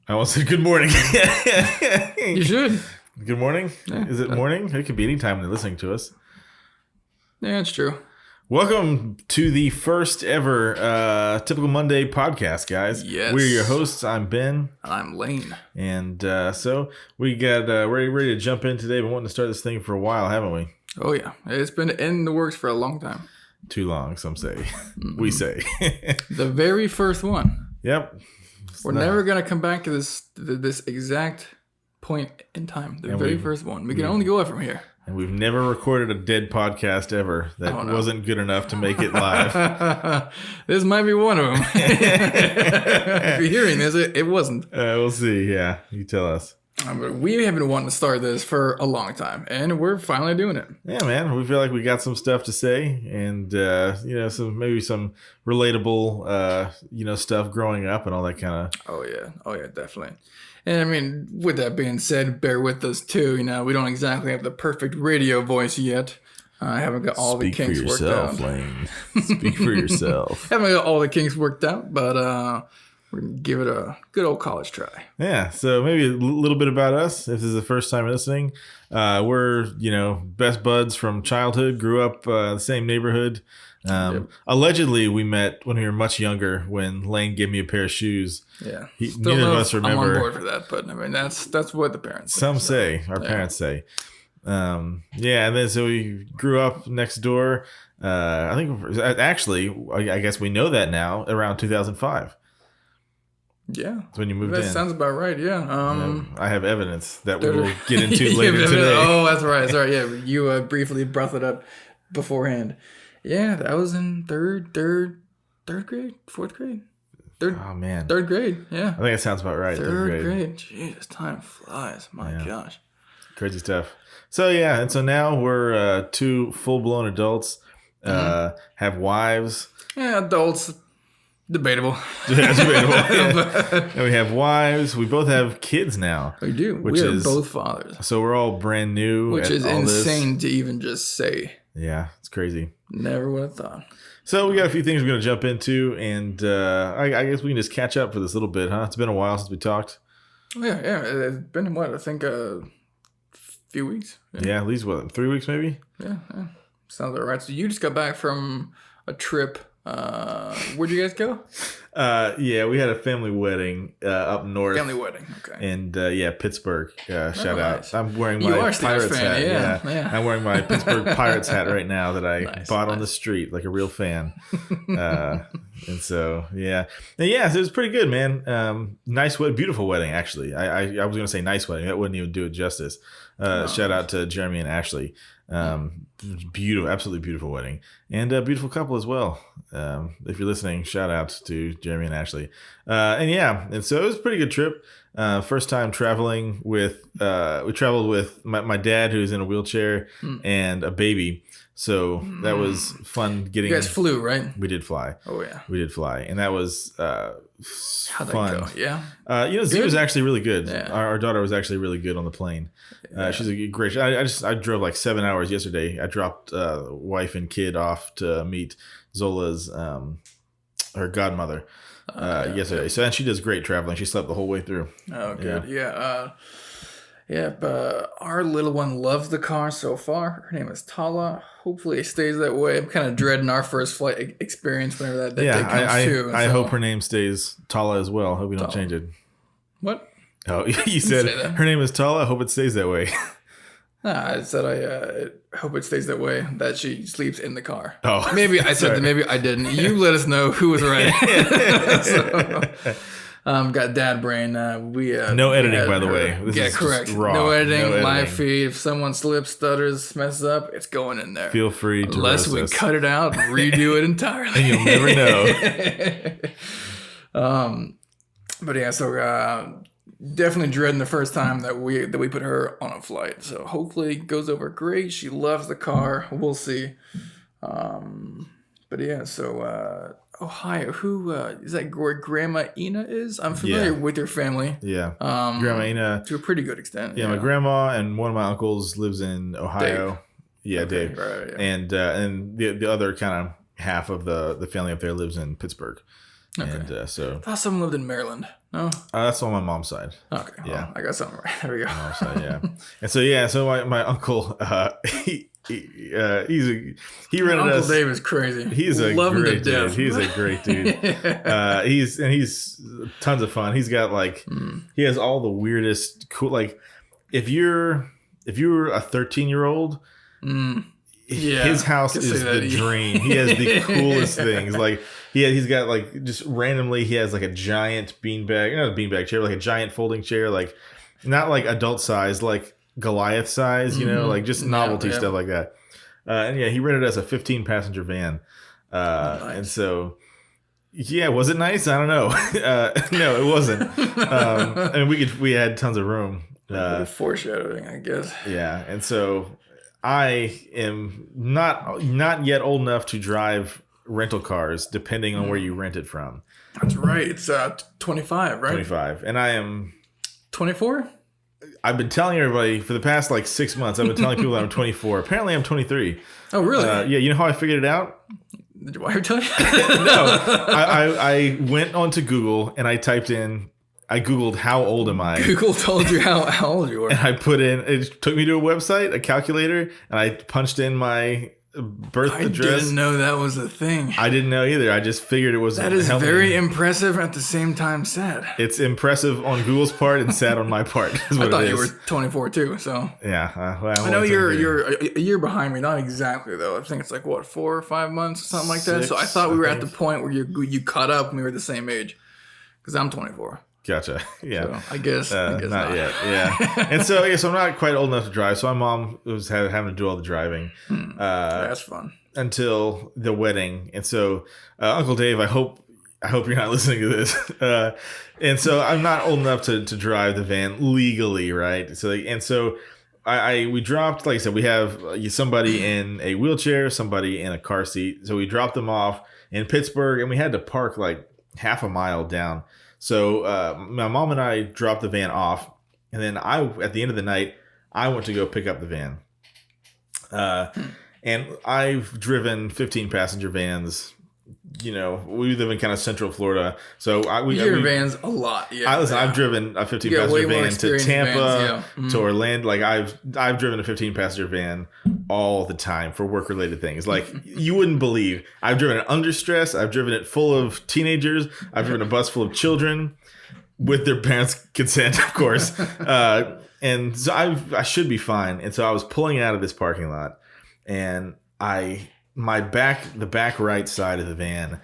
I almost said good morning. You should. Good morning? Yeah. Is it morning? It could be any time they're listening to us. Yeah, it's true. Welcome to the first ever Typical Monday podcast, guys. Yes. We're your hosts. I'm Ben. I'm Lane. And so we got ready to jump in today. Been wanting to start this thing for a while, haven't we? Oh, yeah. It's been in the works for a long time. Too long, some say. We say. The very first one. Yep. We're never going to come back to this exact point in time. The very first one. We can only go up from here. And we've never recorded a dead podcast ever that wasn't good enough to make it live. This might be one of them. If you're hearing this, it wasn't. We'll see. Yeah, you tell us. But we have been wanting to start this for a long time, and we're finally doing it. Yeah, man. We feel like we got some stuff to say, and some relatable, stuff growing up and all that kind of. Oh yeah, definitely. And I mean, with that being said, bear with us too. We don't exactly have the perfect radio voice yet. I haven't got all the kinks worked out. Lane. Speak for yourself. Haven't got all the kinks worked out, but we're gonna give it a good old college try. Yeah. So maybe a little bit about us. If this is the first time listening, we're best buds from childhood. Grew up the same neighborhood. Allegedly, we met when we were much younger. When Lane gave me a pair of shoes. Yeah. Neither of us remember. I'm on board for that, but I mean that's what the parents say. Some say our parents say. And then so we grew up next door. I think actually, I guess we know that now. Around 2005. Yeah, that's when you moved in. That sounds about right. Yeah. I have evidence that we will get into later today. Oh, that's right. Sorry. Yeah, you briefly brought it up beforehand. Yeah, that was in third grade, fourth grade. Third grade. Yeah. I think it sounds about right. Third grade. Jesus, time flies. My gosh. Crazy stuff. So yeah, and so now we're two full-blown adults, have wives. Yeah, adults. Debatable. Yeah, debatable. And we have wives. We both have kids now. We do. We are both fathers. So we're all brand new. Which is insane to even just say. Yeah, it's crazy. Never would have thought. So we got a few things we're going to jump into, and I guess we can just catch up for this little bit, huh? It's been a while since we talked. Oh, yeah. It's been, what, I think a few weeks? Yeah, at least, 3 weeks maybe? Yeah. Sounds about right. So you just got back from a trip. Where'd you guys go? We had a family wedding up north. Family wedding, okay. And Pittsburgh. Shout nice. out. I'm wearing my Pirates hat. Yeah. I'm wearing my Pittsburgh Pirates hat right now that I bought on the street like a real fan. And so so it was pretty good, man. Nice beautiful wedding actually. I was gonna say nice wedding. That wouldn't even do it justice. Shout out to Jeremy and Ashley. Beautiful, absolutely beautiful wedding, and a beautiful couple as well. If you're listening, shout out to Jeremy and Ashley. And so it was a pretty good trip. First time traveling with we traveled with my dad, who's in a wheelchair, and a baby. So that was fun getting. You guys flew, right? We did fly. Oh yeah, we did fly, and that was how'd fun. That go? Yeah, Z was actually really good. Yeah. Our daughter was actually really good on the plane. She's a great. I drove like 7 hours yesterday. I dropped wife and kid off to meet Zola's her godmother yesterday. So and she does great traveling. She slept the whole way through. Oh, good. But our little one loves the car so far. Her name is Tala. Hopefully it stays that way. I'm kind of dreading our first flight experience whenever that day comes too. I hope her name stays Tala as well. Hope we don't change it. What? Oh, you said her name is Tala. I hope it stays that way. I said I hope it stays that way, that she sleeps in the car. Oh. Maybe I said that, maybe I didn't. You let us know who was right. Got dad brain. No editing, by the way. This is correct. Raw. No editing. Live feed. If someone slips, stutters, messes up, it's going in there. Feel free to unless we cut it out, redo it entirely, and you'll never know. But yeah, so definitely dreading the first time that we put her on a flight. So hopefully it goes over great. She loves the car. We'll see. But yeah, so Ohio. Who is that? Where Grandma Ina is? I'm familiar with your family. Yeah, Grandma Ina to a pretty good extent. Yeah, my grandma and one of my uncles lives in Ohio. Dave. Yeah, okay, Dave. Right, yeah. And the other kind of half of the family up there lives in Pittsburgh. Okay. And so I thought someone lived in Maryland. No, that's on my mom's side. Okay, yeah, well, I got something right. There we go. Mom's side, yeah. And so my uncle, he rented Uncle us. Dave is crazy. He's a great dude. He's a great dude. He's tons of fun. He's got he has all the weirdest cool, like if you're a 13-year-old. His house is the dream. He has the coolest things. Like he's got like just randomly he has like a giant beanbag, not a beanbag chair, like a giant folding chair, like not like adult size, like Goliath size, you know, like just novelty stuff like that. And he rented us a 15-passenger van. Nice. And so was it nice? I don't know. No, it wasn't. I mean we had tons of room. Foreshadowing, I guess. Yeah, and so I am not yet old enough to drive rental cars, depending on where you rent it from. That's right. It's 25, right? 25, and I am 24. I've been telling everybody for the past 6 months. I've been telling people that I'm 24. Apparently, I'm 23. Oh, really? Yeah. You know how I figured it out? Did your wife tell you? No. I went onto Google and I typed in. I Googled how old am I? Google told you how old you were. And I put in, it took me to a website, a calculator, and I punched in my birth address. I didn't know that was a thing. I didn't know either. I just figured it was. That is very impressive and at the same time sad. It's impressive on Google's part and sad on my part. I thought you were 24 too, so. Yeah. I know you're a year behind me, not exactly though. I think it's 4 or 5 months or something like that. So I thought we were at the point where you caught up and we were the same age. Because I'm 24. Gotcha. Yeah. So I guess not yet. Yeah. And so I'm not quite old enough to drive. So my mom was having to do all the driving. That's fun. Until the wedding. And so Uncle Dave, I hope you're not listening to this. And so I'm not old enough to drive the van legally, right? So we dropped, like I said, we have somebody in a wheelchair, somebody in a car seat. So we dropped them off in Pittsburgh, and we had to park half a mile down. So my mom and I dropped the van off, and then at the end of the night, I went to go pick up the van. And I've driven 15-passenger vans. We live in kind of Central Florida, so your vans a lot. Yeah, I've driven a 15-passenger van to Tampa, to Orlando. I've driven a 15-passenger van all the time for work-related things. You wouldn't believe. I've driven it under stress. I've driven it full of teenagers. I've driven a bus full of children with their parents' consent, of course. And so I should be fine. And so I was pulling out of this parking lot, and the back right side of the van,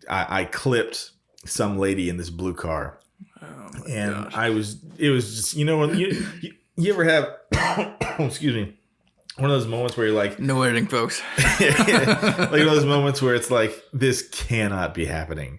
I clipped some lady in this blue car. Oh and gosh. It was just, when you ever have, excuse me, one of those moments where you're like, no editing, folks. One of those moments where it's like, this cannot be happening.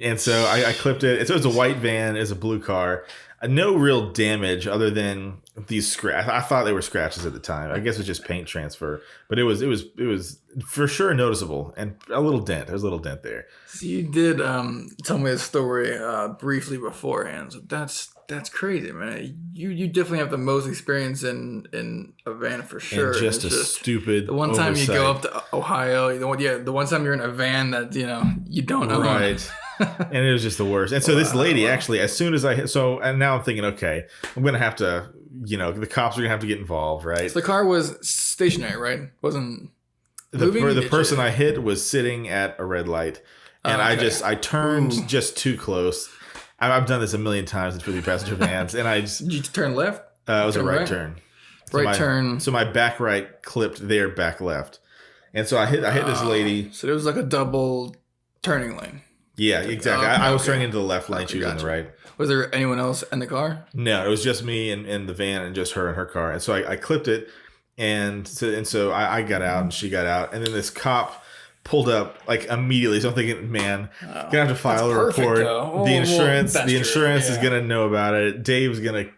And so I clipped it. So it's a white van, it's a blue car. No real damage other than these scratches. I thought they were scratches at the time. I guess it was just paint transfer, but it was for sure noticeable, and a little dent. There's a little dent there. So you did tell me a story briefly beforehand. So that's crazy, man. You definitely have the most experience in a van for sure. And just stupid. The one time oversight. You go up to Ohio, the one time you're in a van that you don't own. Right. And it was just the worst. And so this lady actually, as soon as and now I'm thinking, okay, I'm going to have to, the cops are going to have to get involved, right? So the car was stationary, right? Wasn't the person I hit was sitting at a red light, and I turned just too close. I've done this a million times in 50-passenger vans, and Did you turn left? It was a right turn. Turn. So my back right clipped their back left, and so I hit this lady. So it was like a double turning lane. Yeah, exactly. I was turning into the left lane. She was in the right. Was there anyone else in the car? No, it was just me in the van and just her in her car. And so I clipped it, and so I got out and she got out, and then this cop pulled up immediately. So I'm thinking, man, gonna have to file a report. The insurance is gonna know about it. Dave's gonna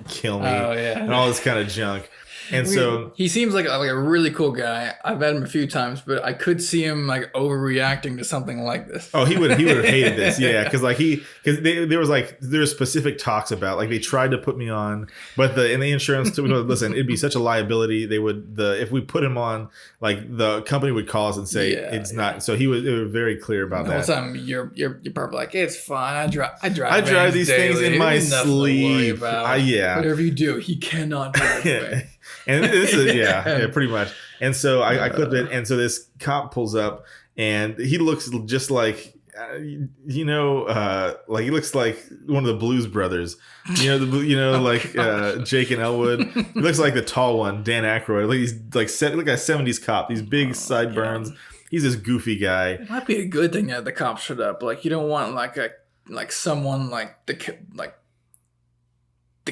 kill me, and all this kind of junk. And so he seems like a really cool guy. I've met him a few times, but I could see him like overreacting to something like this. Oh, he would have hated this. Yeah. Cause like there was specific talks about like they tried to put me on, but the insurance listen, it'd be such a liability. If we put him on, like the company would call us and say it's not. So they were very clear about that. The whole time you're probably like, it's fine. I drive these things in my sleep. Whatever you do, he cannot drive away. And this is pretty much. And so I clipped it, and so this cop pulls up, and he looks just like like he looks like one of the Blues Brothers. Jake and Elwood. He looks like the tall one, Dan Aykroyd. Like he's like a 70s cop. These big sideburns. God. He's this goofy guy. It might be a good thing that the cops showed up. Like you don't want someone like the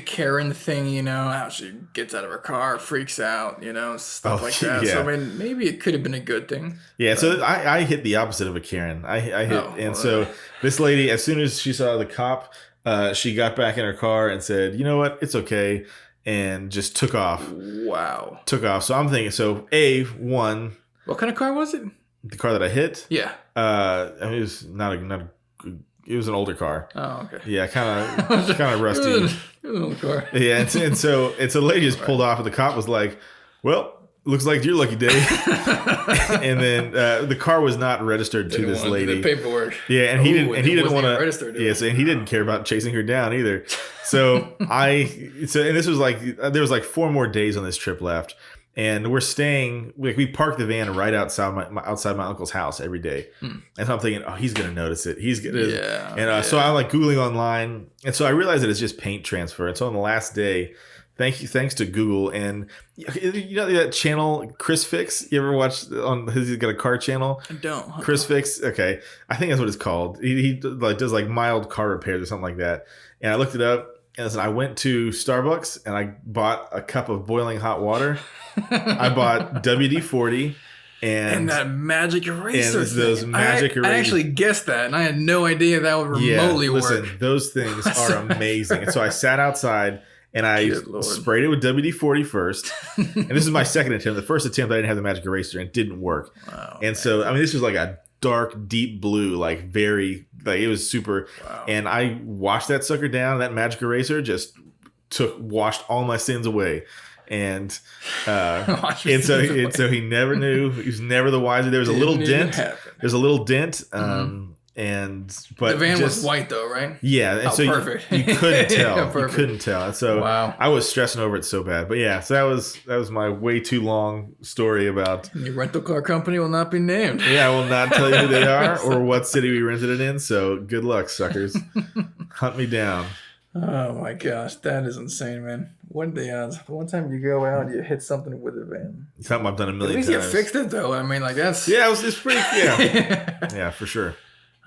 Karen thing, how she gets out of her car, freaks out, stuff like that. Yeah. So I mean, maybe it could have been a good thing. Yeah. But so I hit the opposite of a Karen. So this lady, as soon as she saw the cop, she got back in her car and said, "You know what? It's okay," and just took off. Wow. Took off. So I'm thinking. So one. What kind of car was it? The car that I hit. Yeah. It was not a. It was an older car. Oh, okay. Yeah, kind of rusty. It was an old car. Yeah, and so the lady just pulled off, and the cop was like, "Well, looks like your lucky day." And then the car was not registered to this lady. The paperwork. Yeah, and he didn't want to. Yes, and he didn't care about chasing her down either. So and this was there was 4 more days on this trip left. And we're staying, we parked the van right outside my uncle's house every day. And so I'm thinking, he's going to notice it. He's going to. Yeah. And so I'm Googling online. And so I realized that it's just paint transfer. And so on the last day, thanks to Google. And that channel, Chris Fix? You ever watch he's got a car channel? I don't. Chris Fix? Okay. I think that's what it's called. He does mild car repairs or something like that. And I looked it up. And listen, I went to Starbucks and I bought a cup of boiling hot water. I bought WD-40 and that magic eraser. And those magic erasers. I actually guessed that, and I had no idea that would remotely work. Listen, those things are amazing. And so I sat outside and I sprayed it with WD-40 first. And this is my second attempt. The first attempt, I didn't have the magic eraser and it didn't work. Oh, and so, I mean, this was like a dark, deep blue, it was super. Wow. And I washed that sucker down. That magic eraser just washed all my sins away. And so he never knew. He was never the wiser. There was a little dent. There's a little dent. But the van was white though, right? Yeah. And so perfect. You couldn't tell. You couldn't tell. And so I was stressing over it so bad. But yeah, so that was my way too long story about. The rental car company will not be named. Yeah, I will not tell you who they are or what city we rented it in. So good luck, suckers. Hunt me down. Oh my gosh, that is insane, man. What are the odds? One time you go out, you hit something with a van. Something I've done a million times. At least you fixed it though. I mean, that's. Yeah, it's pretty. Yeah, yeah, for sure.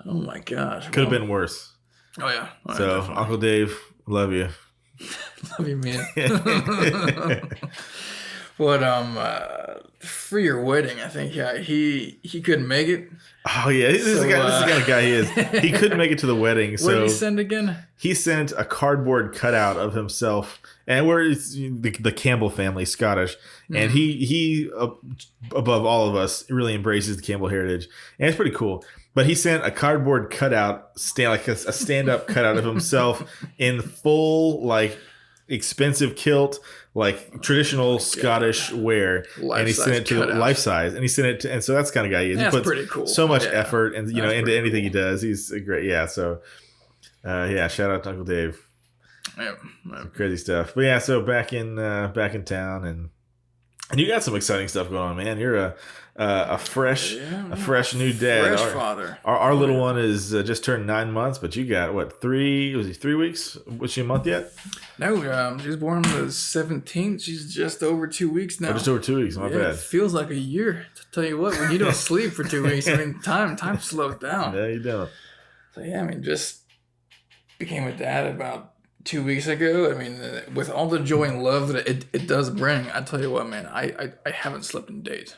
Oh my gosh, could have been worse. Oh yeah. So definitely. Uncle Dave, love you. Love you, man. But for your wedding, I think he couldn't make it. Oh yeah, this is the kind of guy he is. He couldn't make it to the wedding. What did he send again? He sent a cardboard cutout of himself, and we're the Campbell family, Scottish, and he above all of us really embraces the Campbell heritage, and it's pretty cool. But he sent a cardboard cutout, a stand-up cutout of himself in full expensive kilt, traditional Scottish wear, and he sent it to life size, and he sent it to, and so that's the kind of guy he is. That's he puts pretty cool. So much effort and into anything he does. He's a great, So shout out to Uncle Dave. Yeah. Crazy stuff. But yeah, so back in town, and you got some exciting stuff going on, man. You're a fresh new dad. Fresh father. Our little one is just turned 9 months, but you got what, 3 weeks? Was she a month yet? No, she was born on the 17th. She's just over 2 weeks now. Oh, just over 2 weeks. My bad. It feels like a year. To tell you what, when you don't sleep for 2 weeks, I mean, time slows down. No, you don't. So yeah, I mean, just became a dad about 2 weeks ago. I mean, with all the joy and love that it does bring, I tell you what, man, I haven't slept in days.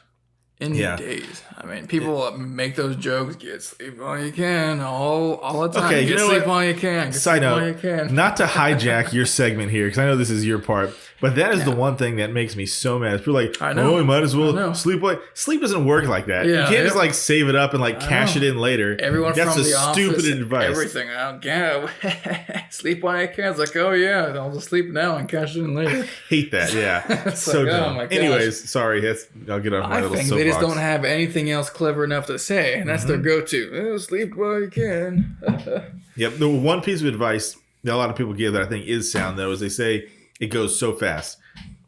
Days. I mean, people make those jokes, get sleep while you can, all the time. Okay, get sleep while you can. Side note, not to hijack your segment here, because I know this is your part, But that is the one thing that makes me so mad. People are like, oh, you might as well sleep away. Sleep doesn't work like that. Yeah, you can't just like save it up and like cash it in later. Everyone that's from the office, advice. Everything. Sleep while I can. It's like, oh yeah, I'll just sleep now and cash it in later. Hate that. Yeah. So like, dumb. Anyways, sorry. I'll get off my little soapbox. They just don't have anything else clever enough to say, and that's their go-to. Sleep while you can. Yep. The one piece of advice that a lot of people give that I think is sound though is they say it goes so fast.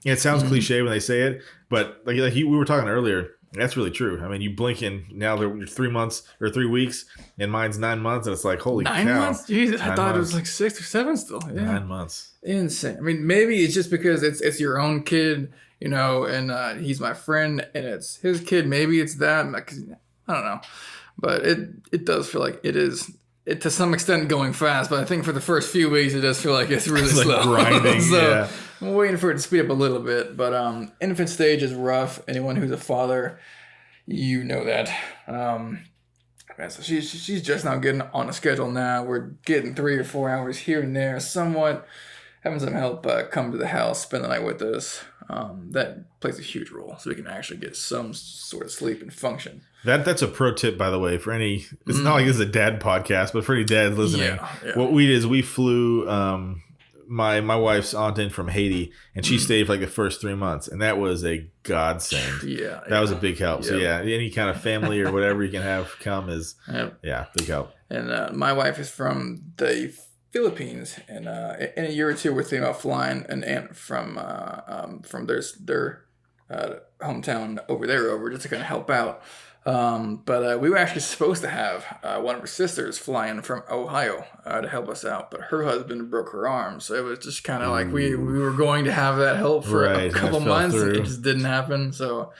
It sounds cliche when they say it, but like we were talking earlier, that's really true. I mean, you blink and now they're 3 months or 3 weeks, and mine's 9 months, and it's like, holy cow. 9 months? Jesus, I thought it was like 6 or 7 still. Yeah. 9 months. Insane. I mean, maybe it's just because it's your own kid, you know, and he's my friend, and it's his kid. Maybe it's that. I don't know. But it does feel like it is... to some extent going fast, but I think for the first few weeks it does feel like it's really slow. Like grinding, so I'm waiting for it to speed up a little bit. But infant stage is rough. Anyone who's a father, you know that. So she's just now getting on a schedule now. We're getting 3 or 4 hours here and there, somewhat having some help come to the house, spend the night with us. That plays a huge role, so we can actually get some sort of sleep and function. That's a pro tip, by the way, for any. It's not like this is a dad podcast, but for any dads listening, what we did is we flew my wife's aunt in from Haiti, and she stayed for like the first 3 months, and that was a godsend. That was a big help. So any kind of family or whatever you can have come is big help. And my wife is from the Philippines, and in a year or two we're thinking about flying an aunt from their hometown over just to kind of help out. But we were actually supposed to have one of her sisters fly in from Ohio to help us out, but her husband broke her arm, so it was just kind of like we were going to have that help for a couple months, and it just didn't happen. So,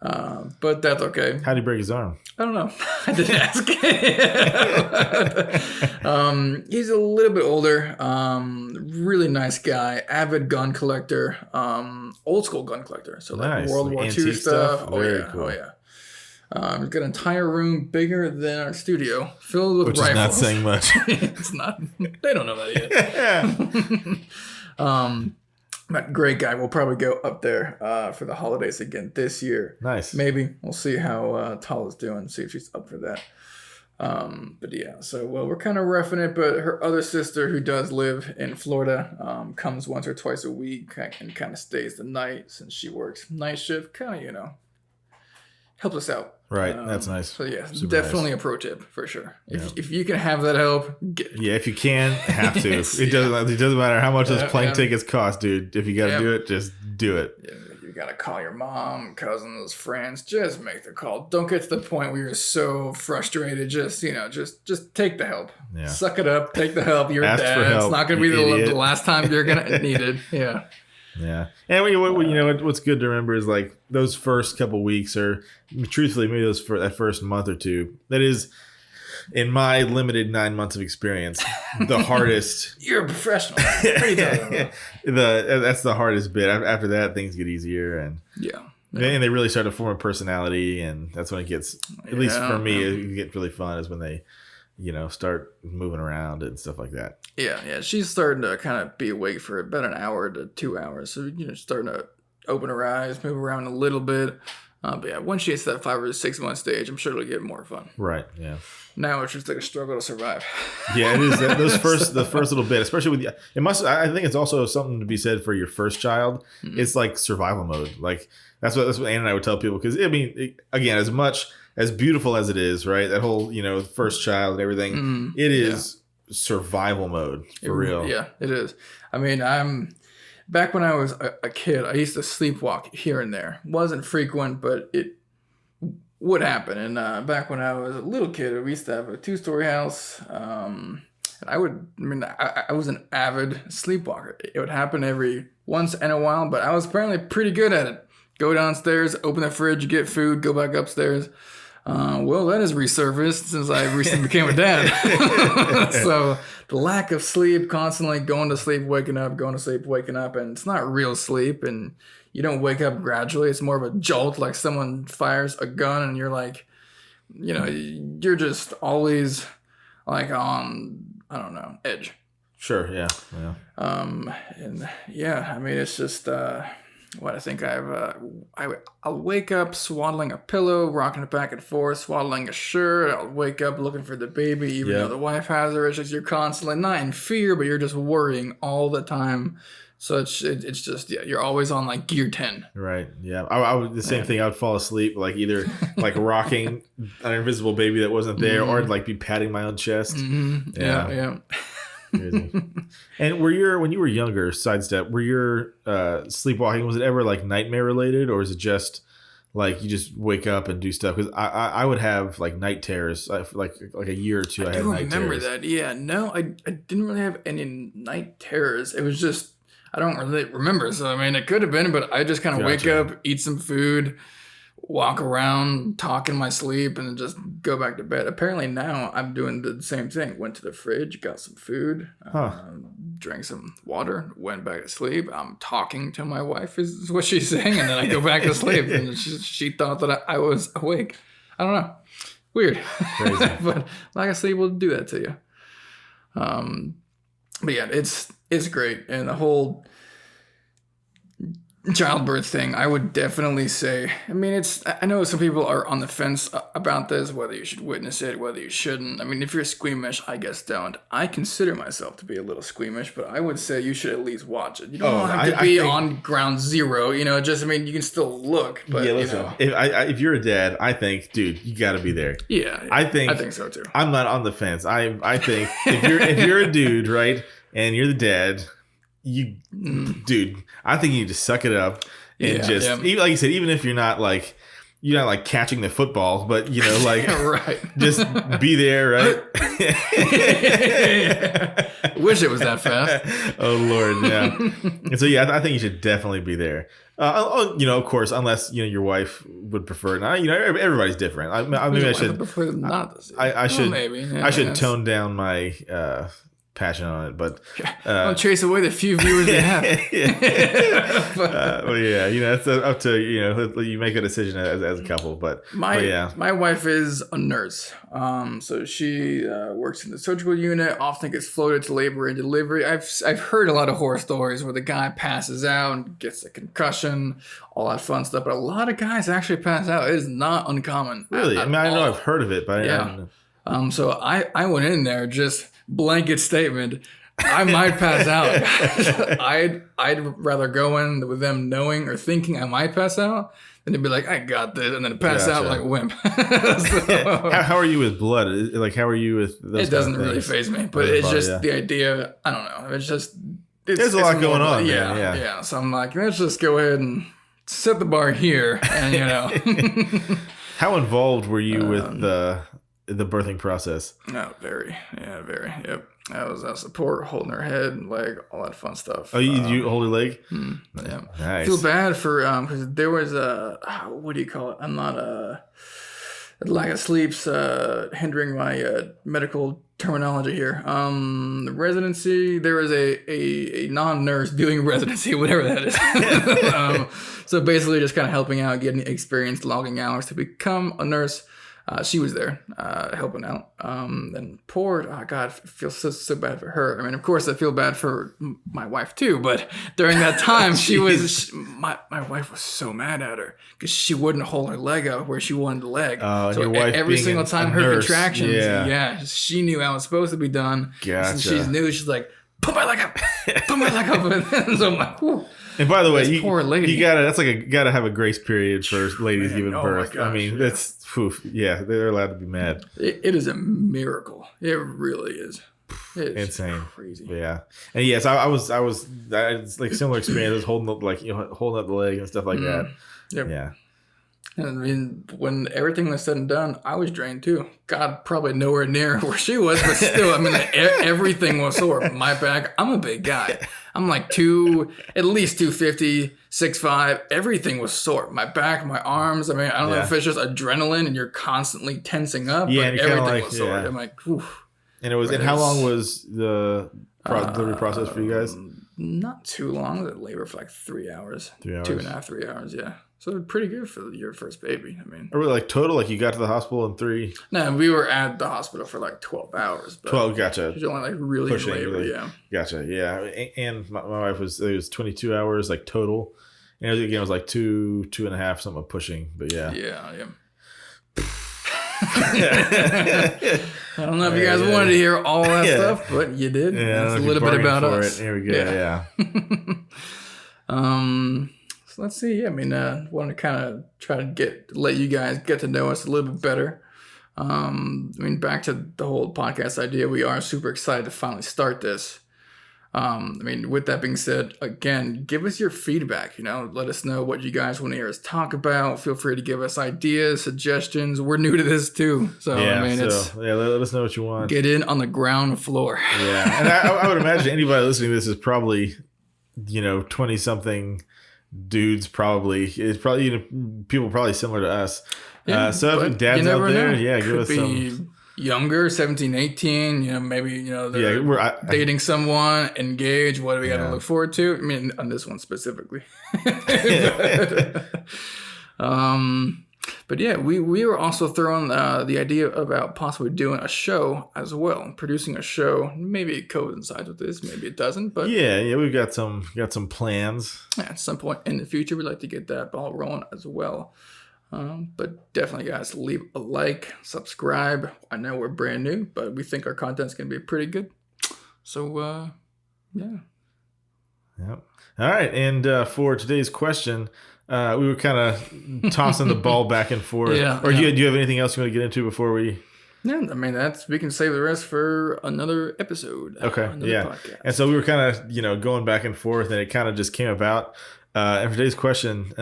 but that's okay. How did he break his arm? I don't know. I didn't ask. He's a little bit older. Really nice guy. Avid gun collector. Old school gun collector. So like World War II stuff. Very cool. Oh yeah. We've got an entire room bigger than our studio, filled with rifles. Which is not saying much. It's not. They don't know that yet. But great guy. We'll probably go up there for the holidays again this year. Nice. Maybe. We'll see how Tala's doing, see if she's up for that. But yeah, so we're kind of roughing it, but her other sister who does live in Florida comes once or twice a week and kind of stays the night since she works night shift, kind of, helps us out. Right, that's nice. So yeah, definitely nice. A pro tip for sure. If you can have that help, get it. Yeah, if you can, have to. It doesn't matter how much those plane tickets cost, dude. If you got to do it, just do it. Yeah, you got to call your mom, cousins, friends. Just make the call. Don't get to the point where you're so frustrated. Just just take the help. Yeah. Suck it up. Take the help. You're Ask dad. for help, it's not going to be the last time you're going to need it. Yeah. Yeah. And what's good to remember is like those first couple weeks, or truthfully, maybe that first month or two, that is, in my limited 9 months of experience, the hardest. You're a professional. What are you talking about? That's the hardest bit. After that, things get easier, and and they really start to form a personality, and that's when it gets, at least for me, it gets really fun is when they, start moving around and stuff like that. Yeah. She's starting to kind of be awake for about an hour to 2 hours. So, starting to open her eyes, move around a little bit. But yeah, once she hits that 5 or 6 month stage, I'm sure it'll get more fun. Right. Yeah. Now it's just like a struggle to survive. Yeah, it is. The first little bit, especially with I think it's also something to be said for your first child. Mm-hmm. It's like survival mode. Like that's what Ann and I would tell people, because again, as much as beautiful as it is, right? That whole first child and everything, it is survival mode for real. Yeah, it is. I mean, back when I was a kid, I used to sleepwalk here and there. Wasn't frequent, but it would happen. And back when I was a little kid, we used to have a 2-story house. And I was an avid sleepwalker. It would happen every once in a while, but I was apparently pretty good at it. Go downstairs, open the fridge, get food, go back upstairs. Well, that has resurfaced since I recently became a dad. So the lack of sleep, constantly going to sleep, waking up, and it's not real sleep, and you don't wake up gradually. It's more of a jolt, like someone fires a gun and you're like, you're just always like on, I don't know, edge. Sure. Yeah. And yeah, I mean, it's just what I think I'll wake up swaddling a pillow, rocking it back and forth, swaddling a shirt. I'll wake up looking for the baby, even though the wife has her. It's just you're constantly not in fear, but you're just worrying all the time. So it's just you're always on like gear 10. Right. Yeah. I would the same thing. I would fall asleep like either like rocking an invisible baby that wasn't there, or like be patting my own chest. Mm-hmm. Yeah. Crazy. And when you were younger, sidestep, were your sleepwalking, was it ever like nightmare related, or is it just like you just wake up and do stuff? Because I would have like night terrors, like a year or two. I had night terrors. I remember that. Yeah, no, I didn't really have any night terrors. It was just I don't really remember. So I mean, it could have been, but I just kind of wake up, eat some food, walk around, talk in my sleep, and then just go back to bed. Apparently now I'm doing the same thing. Went to the fridge, got some food, drank some water, went back to sleep. I'm talking to my wife is what she's saying, and then I go back to sleep. And she thought that I was awake. I don't know. Weird. Crazy. But lack of sleep will do that to you. But yeah, it's great. And the whole childbirth thing, I would definitely say, I mean, I know some people are on the fence about this, whether you should witness it, whether you shouldn't. I mean, if you're squeamish, I guess don't. I consider myself to be a little squeamish, but I would say you should at least watch it. You don't have to be on ground zero, just, I mean, you can still look, but, yeah, listen, if you're a dad, I think, dude, you got to be there. Yeah. I think so too. I'm not on the fence. I think if you're a dude, right, and you're the dad, dude, I think you need to suck it up and even, like you said, even if you're not like catching the football, but like right, just be there, right? Wish it was that fast. Oh Lord, yeah. And so I think you should definitely be there. Of course, unless your wife would prefer it. Everybody's different. Maybe I should prefer not to see. I should maybe. Yeah, I should tone down my passion on it, but I'll chase away the few viewers they have. Well, yeah, it's up to you make a decision as a couple. But my wife is a nurse, so she works in the surgical unit. Often gets floated to labor and delivery. I've heard a lot of horror stories where the guy passes out and gets a concussion, all that fun stuff. But a lot of guys actually pass out. It is not uncommon. Really, I know I've heard of it, but so I went in there just. Blanket statement. I might pass out. I'd rather go in with them knowing or thinking I might pass out than to be like, I got this, and then pass out like a wimp. How are you with blood? Like, how are you with those? It doesn't really faze me, but it's just the idea. I don't know. It's just there's a lot going on. Yeah. So I'm like, let's just go ahead and set the bar here, and How involved were you with the birthing process? Oh, very. Yeah, very. Yep. I was support, holding her head, leg, all that fun stuff. Oh, you hold her leg? Yeah. Nice. I feel bad for because there was what do you call it? I'm not lack of sleep's hindering my medical terminology here. The residency. There was a non-nurse doing residency, whatever that is. So basically, just kind of helping out, getting experience, logging hours to become a nurse. She was there helping out. And poor, God, I feel so bad for her. I mean, of course, I feel bad for my wife too. But during that time, my wife was so mad at her because she wouldn't hold her leg out where she wanted the leg. So your wife every single time her nurse, contractions, she knew how it was supposed to be done. Gotcha. So she knew. She's like, put my leg up, put my leg up. And so I'm like, whew. And by the way, poor lady. you gotta have a grace period for ladies giving birth. Gosh, I mean, that's they're allowed to be mad. It is a miracle. It really is. It's insane, crazy. Yeah, and yes, I was like similar experience. I was holding up the leg and stuff like that. Yep. Yeah. I mean, when everything was said and done, I was drained too. God, probably nowhere near where she was, but still, I mean, everything was sore. My back, I'm a big guy. I'm like at least 250, 6'5". Everything was sore. My back, my arms. I mean, I don't know if it's just adrenaline and you're constantly tensing up. Yeah, but everything was sore. I'm like, whew. And it was. And how long was the delivery process for you guys? not too long. The labor for like 3 hours. 3 hours. 2.5, 3 hours. Yeah. So pretty good for your first baby. I mean, or like total, like you got to the hospital in 3? No, we were at the hospital for like 12 hours. But 12, gotcha. It was only like really pushing, labor, really. yeah. Gotcha, yeah. And my wife it was 22 hours like total. And again, it was like 2.5, something of pushing. But yeah. Yeah. I don't know if you guys wanted to hear all that stuff, but you did. Yeah, that's a little bit about us. Here we go. Yeah. So let's see. I mean, want to kind of try to let you guys get to know us a little bit better. I mean, back to the whole podcast idea, we are super excited to finally start this. I mean, with that being said, again, give us your feedback, let us know what you guys want to hear us talk about. Feel free to give us ideas, suggestions. We're new to this too. So, yeah, I mean, let us know what you want. Get in on the ground floor. Yeah. And I would imagine anybody listening to this is probably, 20 something dudes probably. It's probably, people probably similar to us. Yeah, so if dads out there, give Could us some. Younger, 17, 18, maybe, they're dating someone, engaged. What do we got to look forward to? I mean, on this one specifically. But yeah, we were also throwing the idea about possibly doing a show as well, producing a show. Maybe it coincides with this, maybe it doesn't. But yeah, we've got some plans. Yeah, at some point in the future, we'd like to get that ball rolling as well. But definitely, guys, leave a like, subscribe. I know we're brand new, but we think our content's going to be pretty good. So, yeah. Yep. All right. And for today's question, we were kind of tossing the ball back and forth. Yeah. Or do you have anything else you want to get into before we... Yeah, I mean, we can save the rest for another episode. Okay, podcast. And so we were kind of, going back and forth, and it kind of just came about. And for today's question...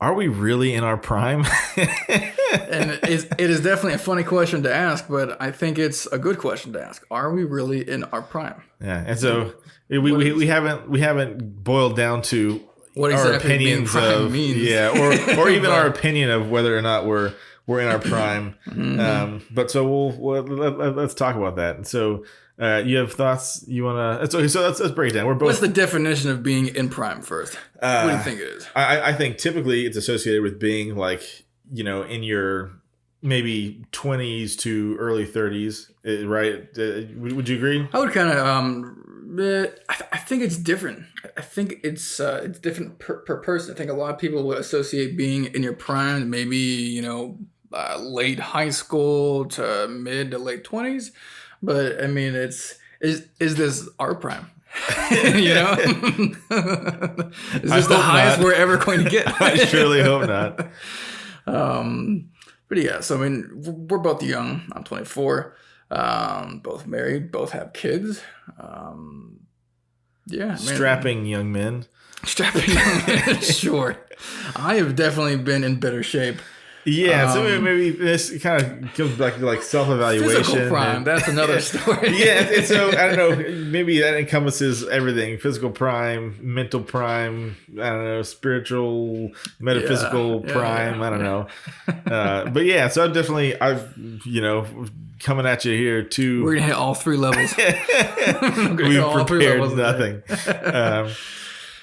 are we really in our prime? And it is definitely a funny question to ask, but I think it's a good question to ask. Are we really in our prime? Yeah, and so we haven't boiled down to what exactly our opinions of means. or even our opinion of whether or not we're in our prime. Mm-hmm. But so let's talk about that. And so you have thoughts you want to? So let's break it down. We're both. What's the definition of being in prime first? What do you think it is? I think typically it's associated with being like in your maybe 20s to early 30s, right? Would you agree? I would kind of. I think it's different. I think it's different per person. I think a lot of people would associate being in your prime maybe late high school to mid to late 20s. But I mean, is this our prime? Is this the highest we're ever going to get? I surely hope not. But yeah, so I mean, we're both young. I'm 24. Both married. Both have kids. Strapping young men. Strapping young men. Sure. I have definitely been in better shape. Yeah, so maybe this kind of comes back to like self-evaluation. Physical prime, that's another story. Yeah, and so I don't know, maybe that encompasses everything: physical prime, mental prime, I don't know, spiritual, metaphysical prime. I don't know, but yeah, so I've coming at you here too. We're gonna hit all 3 levels. We've prepared nothing,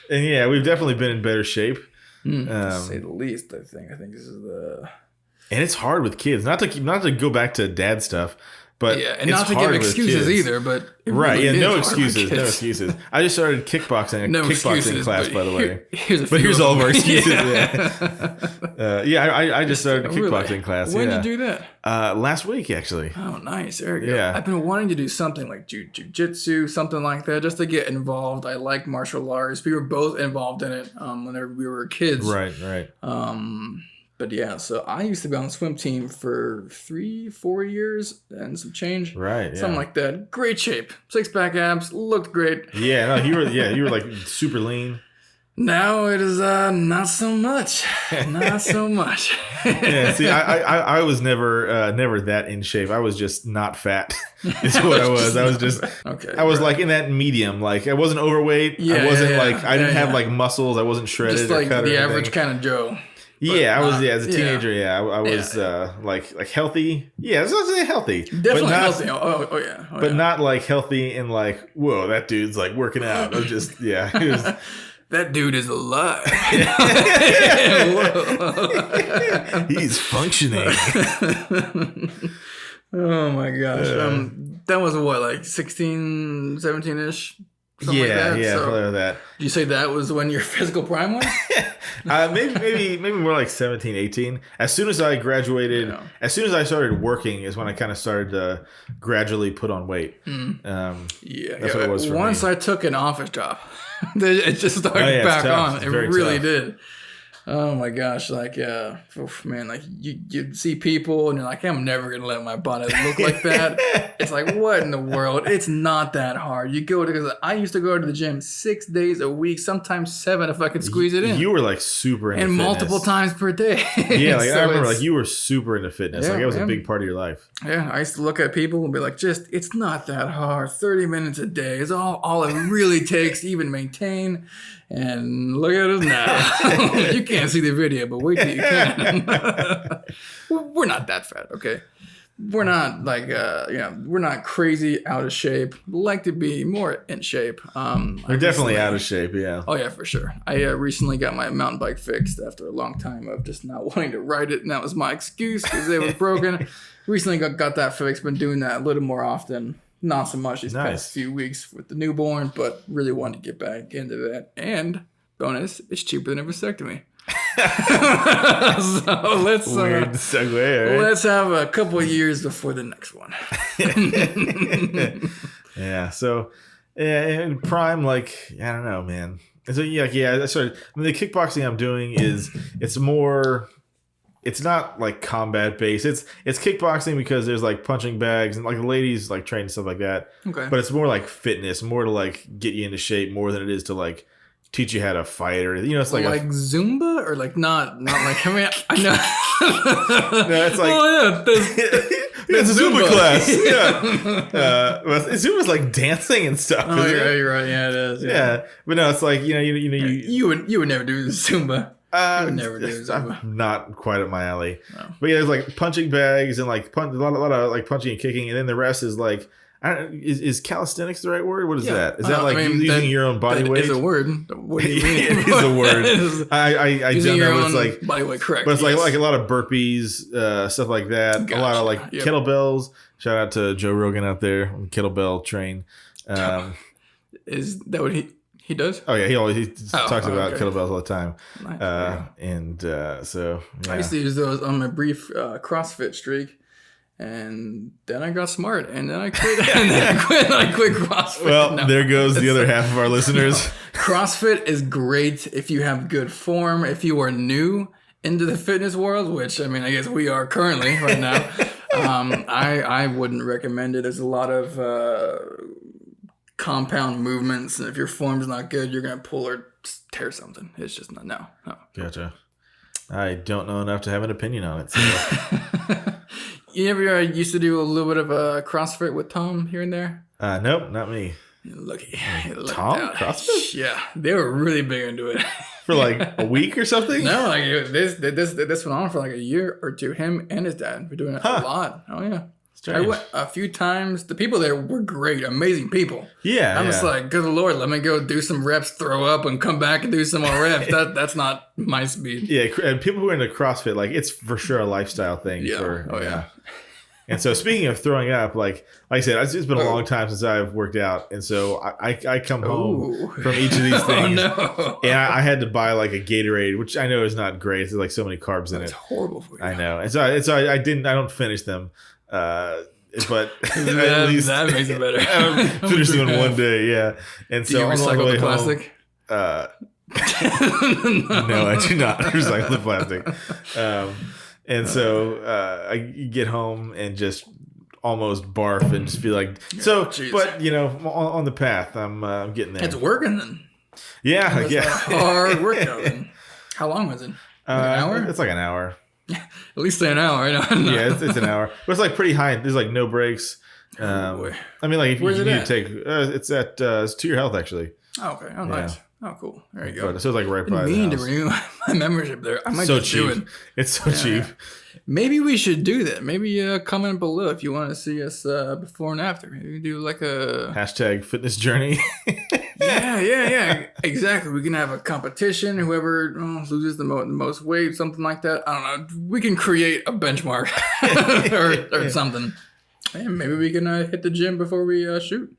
and yeah, we've definitely been in better shape. To say the least, I think this is and it's hard with kids. Not to go back to dad stuff, but and not to give excuses either. But no excuses. I just started kickboxing class, by the way. Here's all of our excuses. I just started a kickboxing class. When did you do that? Last week, actually. Oh, nice. There you go. I've been wanting to do something like jiu-jitsu, something like that, just to get involved. I like martial arts. We were both involved in it whenever we were kids. Right. But yeah, so I used to be on the swim team for 3-4 years and some change. Right. Something like that. Great shape. 6-pack abs. Looked great. Yeah. No, you were like super lean. Now it is not so much. Not so much. Yeah. See, I was never that in shape. I was just not fat. Is what I was. I was just okay. I was like in that medium. Like I wasn't overweight. I wasn't I didn't have like muscles. I wasn't shredded. Just like the average kind of Joe. Yeah, I was. Yeah, as a teenager, I was like healthy. Yeah, I was gonna say healthy. Definitely but not, healthy. Oh yeah. But not like healthy and like, whoa, that dude's like working out. I was just he was. That dude is alive. He's functioning. Oh my gosh. That was what, like 16, 17-ish? Yeah, like that. So, probably like that. Did you say that was when your physical prime was? maybe more like 17, 18. As soon as I graduated, as soon as I started working is when I kind of started to gradually put on weight. That's what it was for Once me. I took an office job, it just started back on. It really did. Oh my gosh, like man, like you see people and you're like, I'm never gonna let my body look like that. It's like, what in the world? It's not that hard. You go because I used to go to the gym 6 days a week, sometimes 7 if I could squeeze it in. You were like super into fitness. Multiple times per day. Yeah, like so I remember like you were super into fitness. Like it was a big part of your life. Yeah, I used to look at people and be like, it's not that hard. 30 minutes a day is all it really takes to even maintain. And look at us now. You can't see the video, but wait till you can. We're not that fat, okay? We're not like, we're not crazy out of shape. Like to be more in shape. We're definitely out of shape, yeah. Oh, yeah, for sure. I recently got my mountain bike fixed after a long time of just not wanting to ride it. And that was my excuse because it was broken. Recently got that fixed. Been doing that a little more often. Not so much these past few weeks with the newborn, but really want to get back into that. And bonus, it's cheaper than a vasectomy. So let's weird segue, right? Let's have a couple of years before the next one. Yeah. So in prime, like I don't know, man. So I started. I mean, the kickboxing I'm doing it's more. It's not like combat based. It's kickboxing because there's like punching bags and like the ladies like train and stuff like that. Okay. But it's more like fitness, more to like get you into shape more than it is to like teach you how to fight or it's like Zumba or like not like I mean I know. No, it's like it's a Zumba class. Yeah. Zumba's like dancing and stuff. Oh yeah, you're right. Yeah, it is. Yeah. But no, it's like you would never do Zumba. I would never do Zumba. I'm not quite up my alley. No. But yeah, there's like punching bags and like a lot of like punching and kicking, and then the rest is like, is calisthenics the right word? What is that? Is that like using your own body weight? It's a word. What do you mean? It is a word. I don't know. It's like body weight, correct? But it's like a lot of burpees, stuff like that. Gotcha. A lot of like kettlebells. Shout out to Joe Rogan out there, kettlebell train. Is that what he does? Oh yeah, he talks about kettlebells all the time. Nice. So yeah. I used to use those on my brief CrossFit streak, and then I got smart, and then I quit. I quit CrossFit. Well, there goes the other half of our listeners. CrossFit is great if you have good form. If you are new into the fitness world, which I mean, I guess we are currently right now. I wouldn't recommend it. There's a lot of compound movements, and if your form's not good, you're gonna pull or tear something. It's just not no. Gotcha. I don't know enough to have an opinion on it. So. You ever used to do a little bit of CrossFit with Tom here and there? Nope, not me. Lucky. Tom CrossFit? Yeah, they were really big into it. For like a week or something? No, like this went on for like a year or two. Him and his dad were doing it a lot. Oh yeah. Strange. I went a few times. The people there were great, amazing people. Yeah, I'm just like, good Lord, let me go do some reps, throw up, and come back and do some more reps. That's not my speed. Yeah, and people who are into CrossFit, like it's for sure a lifestyle thing. Yeah. And so speaking of throwing up, like I said, it's been a long time since I've worked out, and so I come home from each of these things, and I had to buy like a Gatorade, which I know is not great. There's like so many carbs in it. It's horrible for you. I know, and so I don't finish them. But at least that makes it better. I finished them in one day, yeah. And so do you recycle the plastic? No, I do not recycle the plastic. And so I get home and just almost barf and just feel like so. Jeez. But on the path, I'm getting there. It's working then. Yeah, hard workout. Then. How long was it? An hour? It's like an hour. At least an hour, I know. Yeah, it's an hour, but it's like pretty high. There's like no breaks. I mean, like if you need to take, it's at it's To Your Health actually. Oh, okay. Oh, nice. Oh, cool. There you go. But so it's like right by the mean house. to renew my membership there. I might so just cheap. do it. It's so cheap. Yeah. Maybe we should do that. Maybe comment below if you want to see us before and after. Maybe we do like a hashtag fitness journey. yeah. Exactly. We can have a competition. Whoever loses the most weight, something like that. I don't know. We can create a benchmark or something. And maybe we can hit the gym before we shoot.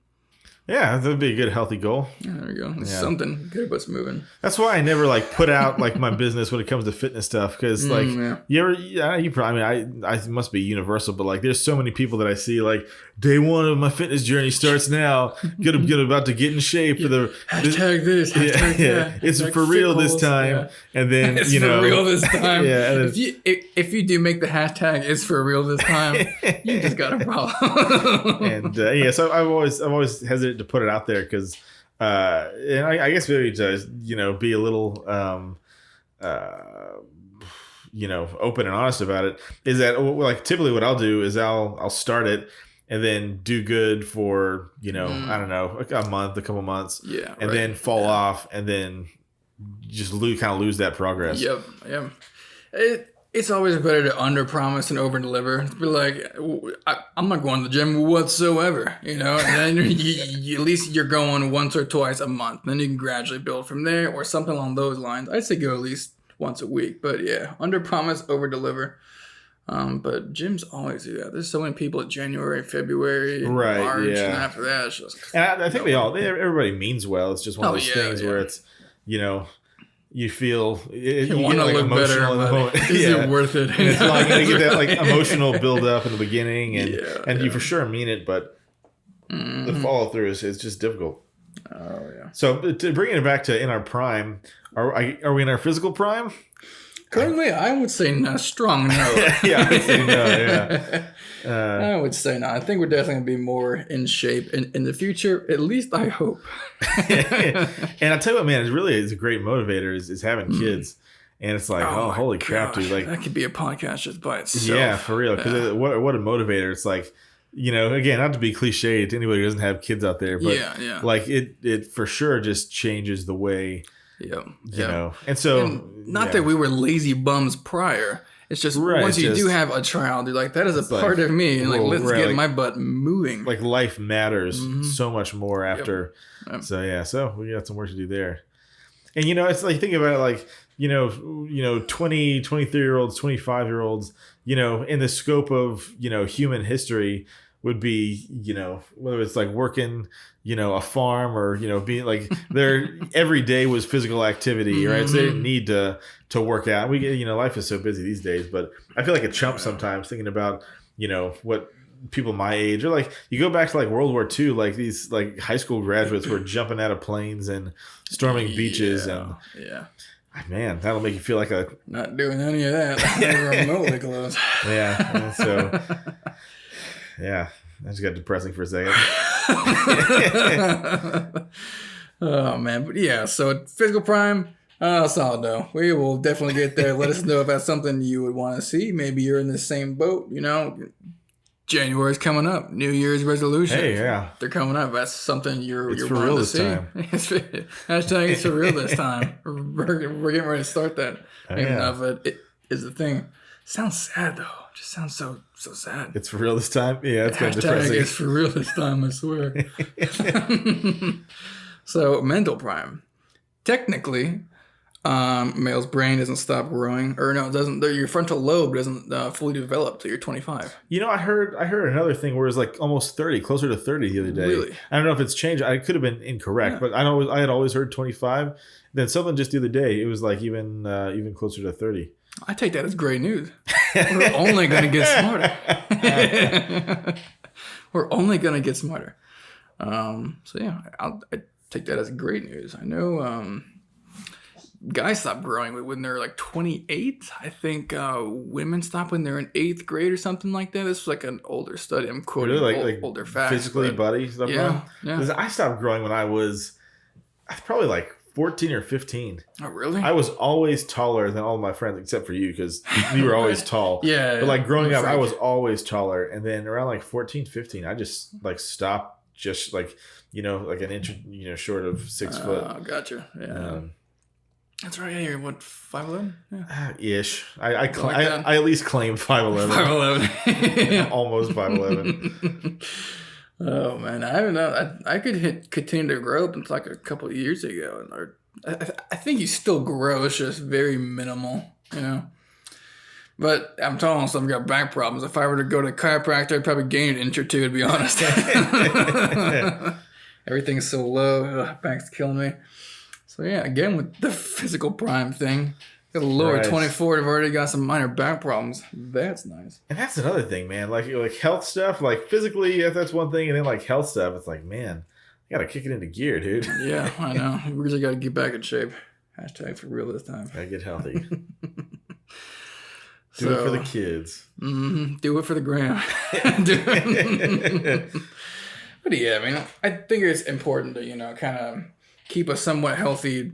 Yeah, that'd be a good healthy goal. Yeah, there we go. It's something good what's moving. That's why I never like put out like my business when it comes to fitness stuff because like you probably I must be universal, but like there's so many people that I see like day one of my fitness journey starts now. Get about to get in shape for the hashtag this. Hashtag that. It's for real this time, and then it's for real this time. Yeah, if you do make the hashtag it's for real this time, you just got a problem. And so I've always hesitated to put it out there because and I guess maybe to be a little open and honest about it is that like typically what I'll do is I'll start it and then do good for I don't know like a couple months and then fall off and then just lose that progress. Yep. It's always better to under promise and over deliver. Be like, I'm not going to the gym whatsoever, and then you, at least you're going once or twice a month. Then you can gradually build from there or something along those lines. I'd say go at least once a week, but under promise, over deliver. But gyms always do that. There's so many people at January, February, March, and after that, it's just. And I think everybody means well. It's just one of those things where it's, you feel you want to look better in the moment. Is it worth it? And it's like you get that like emotional build up in the beginning, and you for sure mean it, but the follow through is just difficult. Oh yeah. So to bring it back to in our prime, are we in our physical prime? Currently, I would say no. Strong no. I would say no. Yeah. I would say no. I think we're definitely going to be more in shape in the future. At least I hope. And I'll tell you what, man, it's a great motivator is having kids. And it's like, holy crap, dude! Like that could be a podcast just by itself. Yeah, for real. Because what a motivator! It's like, again, not to be cliche to anybody who doesn't have kids out there, but like it for sure just changes the way. And so not that we were lazy bums prior. It's just once you do have a child, you're like, that is a part of me, and like let's get my butt moving. Like life matters so much more after. So we got some work to do there. And it's like think about it like 20, 23-year-olds, 25-year-olds, in the scope of human history would be whether it's like working a farm or being like their every day was physical activity, right? So they didn't need to work out. We get life is so busy these days, but I feel like a chump sometimes thinking about what people my age or like you go back to like World War II, like these like high school graduates were jumping out of planes and storming beaches and man, that'll make you feel like not doing any of that. Never remotely close. So yeah, that just got depressing for a second. Oh man, but so physical prime, solid though. We will definitely get there. Let us know if that's something you would want to see. Maybe you're in the same boat. January's coming up. New Year's resolutions. Hey, yeah, they're coming up. That's something you're for real this time. Hashtag it's for real this time. We're getting ready to start that. It is the thing. Sounds sad though. Just sounds so sad. It's for real this time. Yeah, it's kind of depressing. It's for real this time. I swear. So mental prime. Technically, male's brain doesn't stop growing, or no, it doesn't. Your frontal lobe doesn't fully develop till you're 25. I heard another thing where it's like almost 30, closer to 30 the other day. Really? I don't know if it's changed. I could have been incorrect, but I had always heard 25. Then something just the other day, it was like even closer to 30. I take that as great news. We're only going to get smarter. We're only going to get smarter. I take that as great news. I know guys stop growing when they're like 28. I think women stop when they're in 8th grade or something like that. This was like an older study. I'm quoting like older facts. Physically, body stuff. Yeah. I stopped growing when I was probably like 14 or 15. Oh, really? I was always taller than all of my friends, except for you, because you were always tall. Yeah. But like growing up, I was always taller. And then around like 14, 15, I just like stopped just like, like an inch, short of 6 foot. Oh, gotcha. Yeah. That's right. Yeah, you're what, 5'11"? Yeah. Ish. I at least claim 5'11". 5'11". Almost 5'11". Oh man, I don't know. I could continue to grow up until like a couple of years ago, or I think you still grow. It's just very minimal, But I'm tall, so I've got back problems. If I were to go to a chiropractor, I'd probably gain an inch or two, to be honest. Everything's so low. Ugh, back's killing me. So yeah, again with the physical prime thing, got a lower 24. I've already got some minor back problems. That's nice. And that's another thing, man. Like health stuff, like physically, if that's one thing, and then like health stuff, it's like, man, I gotta kick it into gear, dude. Yeah, I know. We really gotta get back in shape. Hashtag for real this time. Gotta get healthy. Do it for the kids. Mm-hmm. Do it for the gram. But yeah, I mean, I think it's important to, kind of keep a somewhat healthy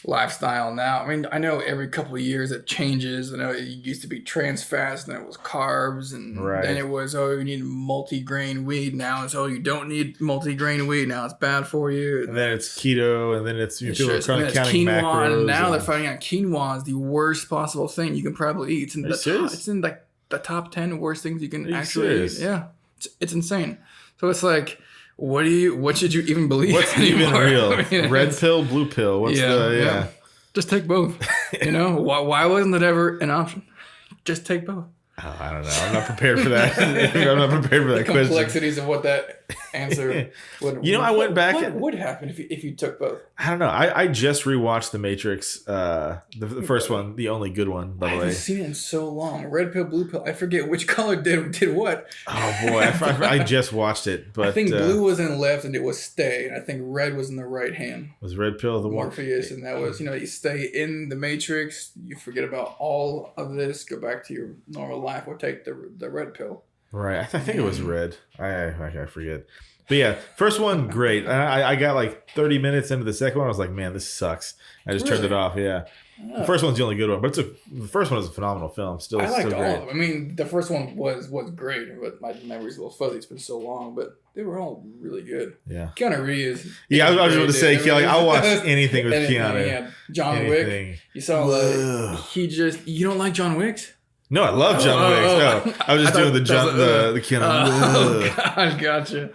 lifestyle now. I mean, I know every couple of years it changes. I know it used to be trans fast, and then it was carbs, and then it was, you need multi-grain wheat. Now it's, you don't need multi-grain wheat. Now it's bad for you. And then it's keto, and then it's people are kind of counting quinoa, macros. And now they're finding out quinoa is the worst possible thing you can probably eat. It's in like the top 10 worst things you can actually eat. Yeah, it's insane. So it's like, what should you even believe? What's even real? I mean, red pill, blue pill. What's the Just take both. Why wasn't that ever an option? Just take both. Oh, I don't know. I'm not prepared for that. I'm not prepared for that question. Complexities of what that answer would. I went back. What would happen if you took both? I don't know. I just rewatched The Matrix, the first one, the only good one, by the way. I haven't seen it in so long. Red pill, blue pill. I forget which color did what. Oh boy, I just watched it, but I think blue was in the left and it was stay, and I think red was in the right hand. Was red pill the one? Morpheus, and that was you stay in the Matrix, you forget about all of this, go back to your normal life, or take the red pill. Right, I think it was red. I forget. But yeah, first one, great. I got like 30 minutes into the second one. I was like, man, this sucks. I just turned it off. Yeah. Oh. The first one's the only good one, but the first one is a phenomenal film. I liked all of them. I mean, the first one was great, but my memory's a little fuzzy. It's been so long, but they were all really good. Yeah. Keanu Reeves. Yeah, I was going to say, I'll watch anything with Keanu. Yeah. John Wick. You saw you don't like John Wick? No, I love John Wick. No, I was just doing the Keanu. Oh, God, gotcha.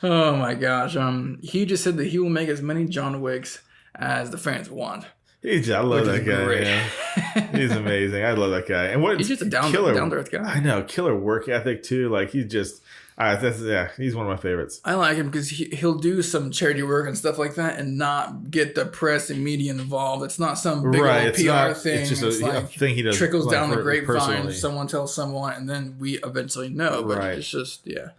Oh my gosh. He just said that he will make as many John Wicks as the fans want. I love that guy. Man. He's amazing. I love that guy. And he's just a down to earth guy. I know, killer work ethic too. Like he's just, he's one of my favorites. I like him because he'll do some charity work and stuff like that, and not get the press and media involved. It's not some big old PR thing. It's just a thing he does. Trickles down the grapevine. Personally. Someone tells someone, and then we eventually know. But it's just him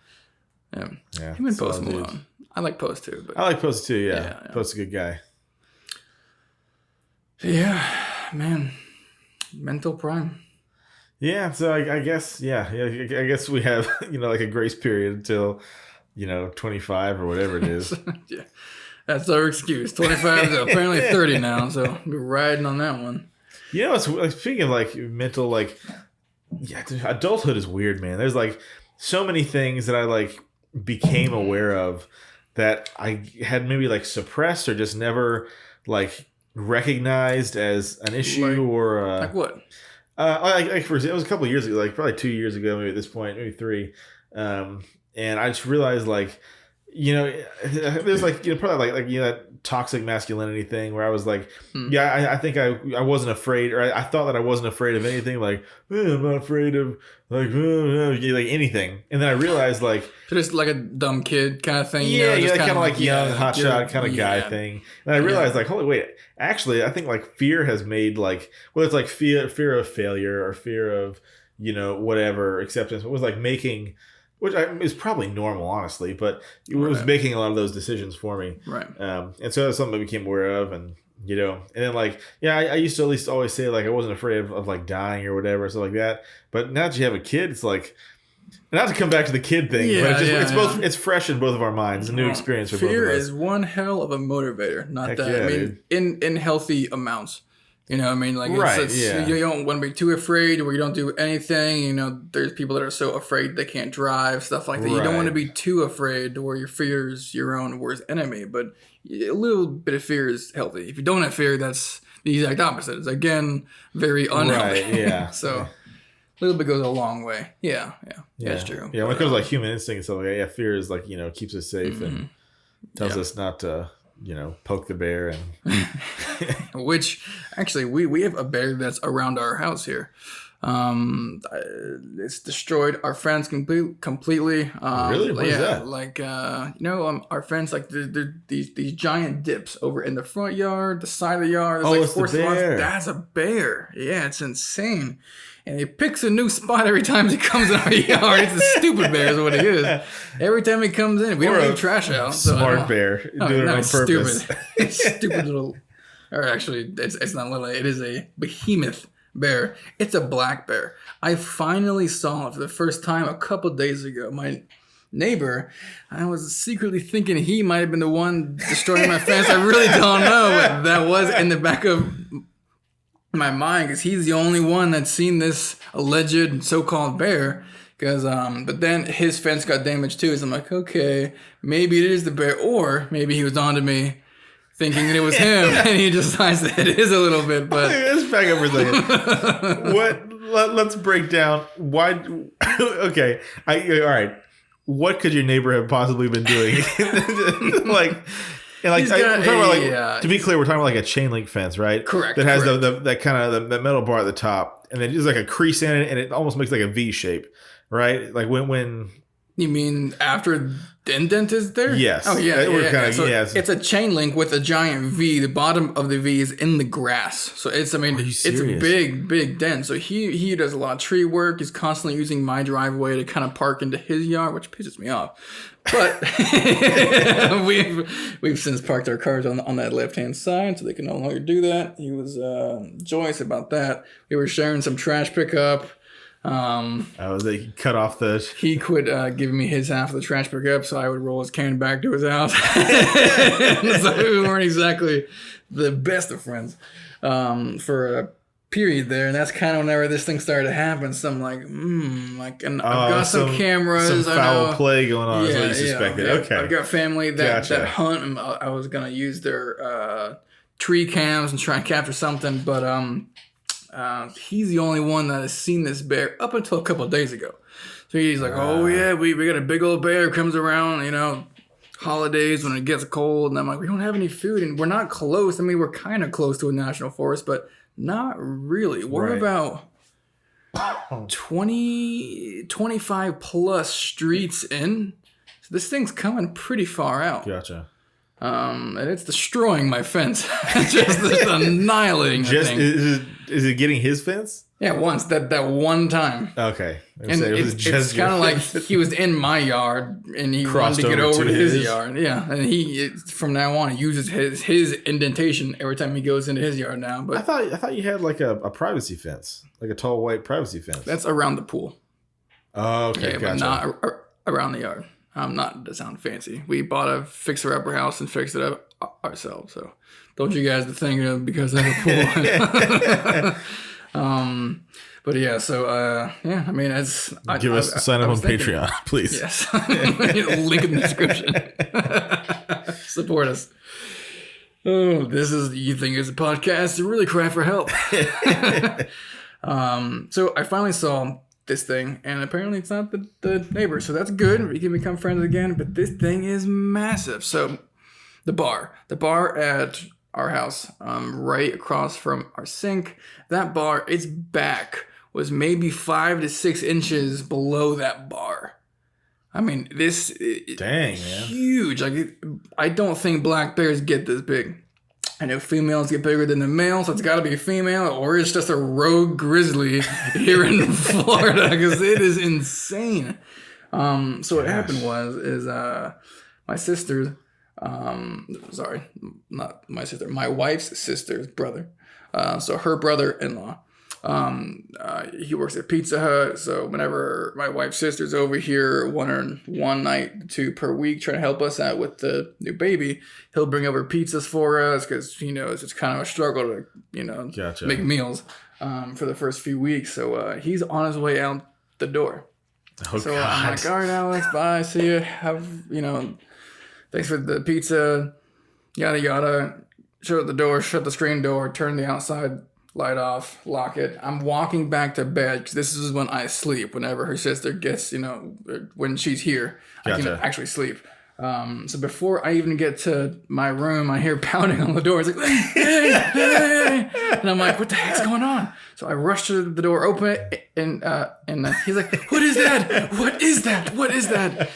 and Post Malone. I like Post too. But I like Post too. Yeah. Post's a good guy. Yeah, man. Mental prime. Yeah, so I guess, I guess we have, like a grace period until, 25 or whatever it is. Yeah, that's our excuse. 25 to apparently 30 now, so we're riding on that one. Speaking of like mental, adulthood is weird, man. There's like so many things that I like became aware of that I had maybe like suppressed or just never like recognized as an issue or like what? Like for example, it was a couple of years ago, like probably 2 years ago, maybe at this point, maybe 3. And I just realized like, there's like, probably like that toxic masculinity thing where I was like, I think I wasn't afraid, or I thought that I wasn't afraid of anything. Like, I'm not afraid of like anything. And then I realized like, so just like a dumb kid kind of thing. Kind of like young hotshot kind of guy thing. And I realized like, holy wait, actually, I think like fear has made like, whether it's like fear of failure or fear of, whatever acceptance, it was like making. Which is probably normal, honestly, but it was making a lot of those decisions for me. Right. And so that's something I became aware of, and and then like, I used to at least always say like I wasn't afraid of like dying or whatever, stuff like that. But now that you have a kid, it's like, not to come back to the kid thing, but it's both. It's fresh in both of our minds, a new experience for both of us. Fear is one hell of a motivator. Not that I mean, in healthy amounts. You know what I mean? Like, you don't want to be too afraid where you don't do anything. You know, there's people that are so afraid they can't drive, stuff like that. You don't want to be too afraid to where your fear is your own worst enemy. But a little bit of fear is healthy. If you don't have fear, that's the exact opposite. It's, again, very unhealthy. Right, yeah. So a little bit goes a long way. Yeah. That's true. Yeah, when it comes to like human instinct and stuff like that, fear is like, keeps us safe and tells us not to, poke the bear. And which, actually, we have a bear that's around our house here. It's destroyed our fence completely. Really? What is that? Like, our fence, like, these giant dips over in the front yard, the side of the yard. There's it's the bear. That's a bear. Yeah, it's insane. And he picks a new spot every time he comes in our yard. It's a stupid bear is what he is. Every time he comes in, we don't leave trash out. Smart bear. Doing it on purpose. Stupid. Stupid little... Or actually, it's not little. It is a behemoth bear. It's a black bear. I finally saw it for the first time a couple days ago. My neighbor, I was secretly thinking he might have been the one destroying my fence. I really don't know, but that was in the back of my mind because he's the only one that's seen this alleged so-called bear. Because, but then his fence got damaged too. So I'm like, okay, maybe it is the bear, or maybe he was onto me, thinking that it was him, and he decides that it is a little bit. But let's back up for a second. Let's break down why. Okay, all right. What could your neighbor have possibly been doing? To be clear, we're talking about like a chain link fence, right? Correct. That has that kind of the metal bar at the top, and then there's like a crease in it, and it almost makes like a V shape, right? Like when. You mean after the indent is there? Yes. Oh yeah. So yes. It's a chain link with a giant V. The bottom of the V is in the grass, so it's. I mean, it's a big dent. So he does a lot of tree work. He's constantly using my driveway to kind of park into his yard, which pisses me off. But we've since parked our cars on that left hand side, so they can no longer do that. He was joyous about that. We were sharing some trash pickup. They cut off the. He quit giving me his half of the trash pickup, so I would roll his can back to his house. So we weren't exactly the best of friends for a period there, and that's kind of whenever this thing started to happen. So I'm like, and I've got some cameras, some foul play going on. Is what you suspected. Okay, I've got family that hunt, and I was gonna use their tree cams and try and capture something, but he's the only one that has seen this bear up until a couple of days ago. So he's like, oh yeah, we got a big old bear comes around, holidays when it gets cold. And I'm like, we don't have any food and we're not close. I mean, we're kind of close to a national forest, but not really. We're about 25 plus streets in. So this thing's coming pretty far out. Gotcha. And it's destroying my fence. Just annihilating the thing. Is it getting his fence? Yeah, once. That one time. Okay. And it's kind of like he was in my yard and he wanted to get over to his yard. Yeah. And he, from now on, uses his indentation every time he goes into his yard now. But I thought you had like a privacy fence, like a tall white privacy fence. That's around the pool. Oh, okay. Yeah, gotcha. But not around the yard. Not to sound fancy. We bought a fixer-upper house and fixed it up ourselves. So don't you guys think of because I have a pool. But yeah, so I mean, sign up on Patreon, please. Yes, link in the description. Support us. Oh, you think it's a podcast? You really cry for help. So I finally saw this thing, and apparently it's not the neighbor, so that's good. We can become friends again, but this thing is massive. So the bar at our house, right across from our sink, that bar, its back was maybe 5 to 6 inches below that bar. I mean, this dang, huge. Like, I don't think black bears get this big. I know females get bigger than the male, so it's got to be a female, or it's just a rogue grizzly here in Florida, because it is insane. So what happened is my sister, sorry, not my sister, my wife's sister's brother, so her brother-in-law, He works at Pizza Hut, so whenever my wife's sister's over here, one night, 2 per week, trying to help us out with the new baby, he'll bring over pizzas for us because he knows it's kind of a struggle to, Gotcha. make meals for the first few weeks. So he's on his way out the door. Oh, so God. I'm like, all right, Alex, bye, see you. Have, thanks for the pizza, yada, yada. Shut the door, shut the screen door, turn the outside light off, lock it. I'm walking back to bed because this is when I sleep. Whenever her sister gets, when she's here, Gotcha. I can actually sleep. So before I even get to my room, I hear pounding on the door. It's like, hey. And I'm like, what the heck's going on? So I rush to the door, open it, and he's like, what is that? What is that? What is that?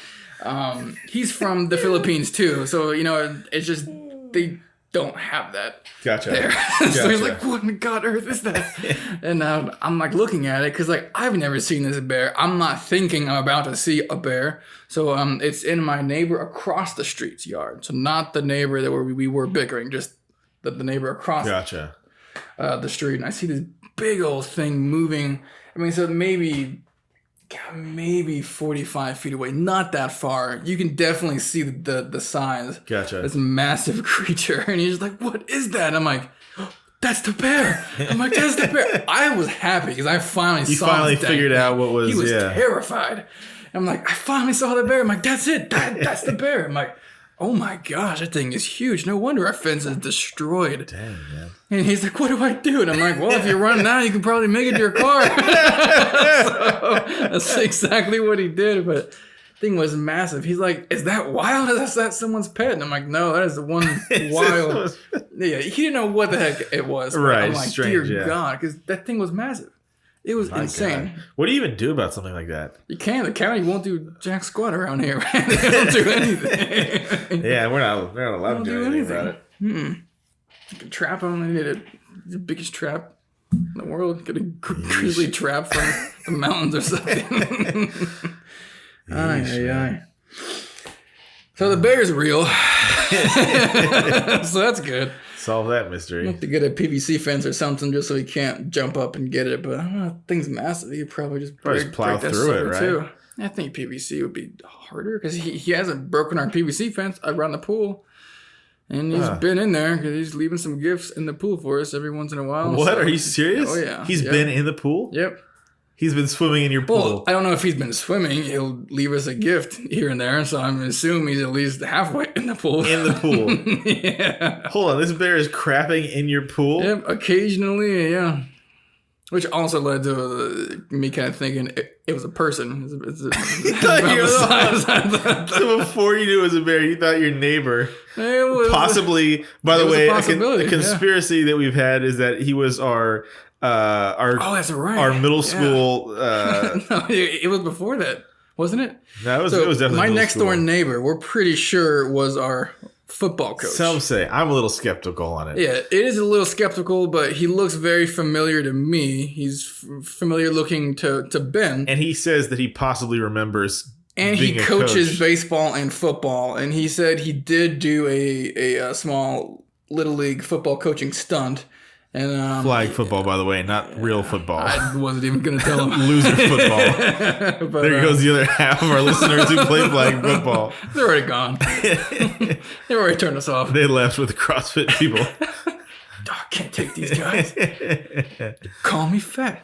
He's from the Philippines too. So, it's just, they don't have that. Gotcha. There. Gotcha. So he's like, what in God earth is that? And I'm like looking at it because I've never seen this bear. I'm not thinking I'm about to see a bear. So it's in my neighbor across the street's yard. So not the neighbor that we were bickering, just the neighbor across Gotcha. The street. And I see this big old thing moving. I mean, so maybe 45 feet away, not that far. You can definitely see the size. Gotcha. This massive creature. And he's like, what is that? I'm like, oh, that's the bear. I'm like, that's the bear. I was happy because I finally You finally figured out what was, he was terrified. I'm like, I finally saw the bear. I'm like, that's it. That's the bear. I'm like, oh my gosh, that thing is huge. No wonder our fence is destroyed. Dang, man. And he's like, what do I do? And I'm like, well, if you run now, you can probably make it to your car. So that's exactly what he did. But the thing was massive. He's like, is that wild? Is that someone's pet? And I'm like, no, that is the one wild. Yeah, he didn't know what the heck it was. Right, I'm like, strange, dear yeah. God, because that thing was massive. It was insane. God. What do you even do about something like that? You can't. The county won't do jack squat around here, man. They don't do anything. Yeah, we're not allowed to do anything about it. You can trap them. They did the biggest trap in the world. Get a grizzly trap from the mountains or something. Aye. So the bear's real. So that's good. Solve that mystery. You have to get a PVC fence or something just so he can't jump up and get it. But I don't know, thing's massive. He'd probably just plow break through it, right? Too. I think PVC would be harder because he hasn't broken our PVC fence around the pool. And he's been in there because he's leaving some gifts in the pool for us every once in a while. What? So. Are you serious? Oh, yeah. He's been in the pool? Yep. He's been swimming in your pool. Well, I don't know if he's been swimming. He'll leave us a gift here and there. So I'm assuming he's at least halfway in the pool. In the pool. Yeah. Hold on. This bear is crapping in your pool? Yep. Occasionally, yeah. Which also led to me kind of thinking it was a person. So before you knew it was a bear, you thought your neighbor. Possibly, by the way, a conspiracy that we've had is that he was our that's right. Our middle school. No, it was before that, wasn't it? No, it was definitely my next door neighbor. We're pretty sure was our football coach. Some say. I'm a little skeptical on it. Yeah, it is a little skeptical, but he looks very familiar to me. He's familiar looking to Ben. And he says that he possibly remembers. And being he coaches baseball and football. And he said he did do a small little league football coaching stunt. And flag football, by the way, not real football. I wasn't even going to tell him. Loser football. But, there goes the other half of our listeners who play flag football. They're already gone. They already turned us off. They left with the CrossFit people. I can't take these guys. Call me fat.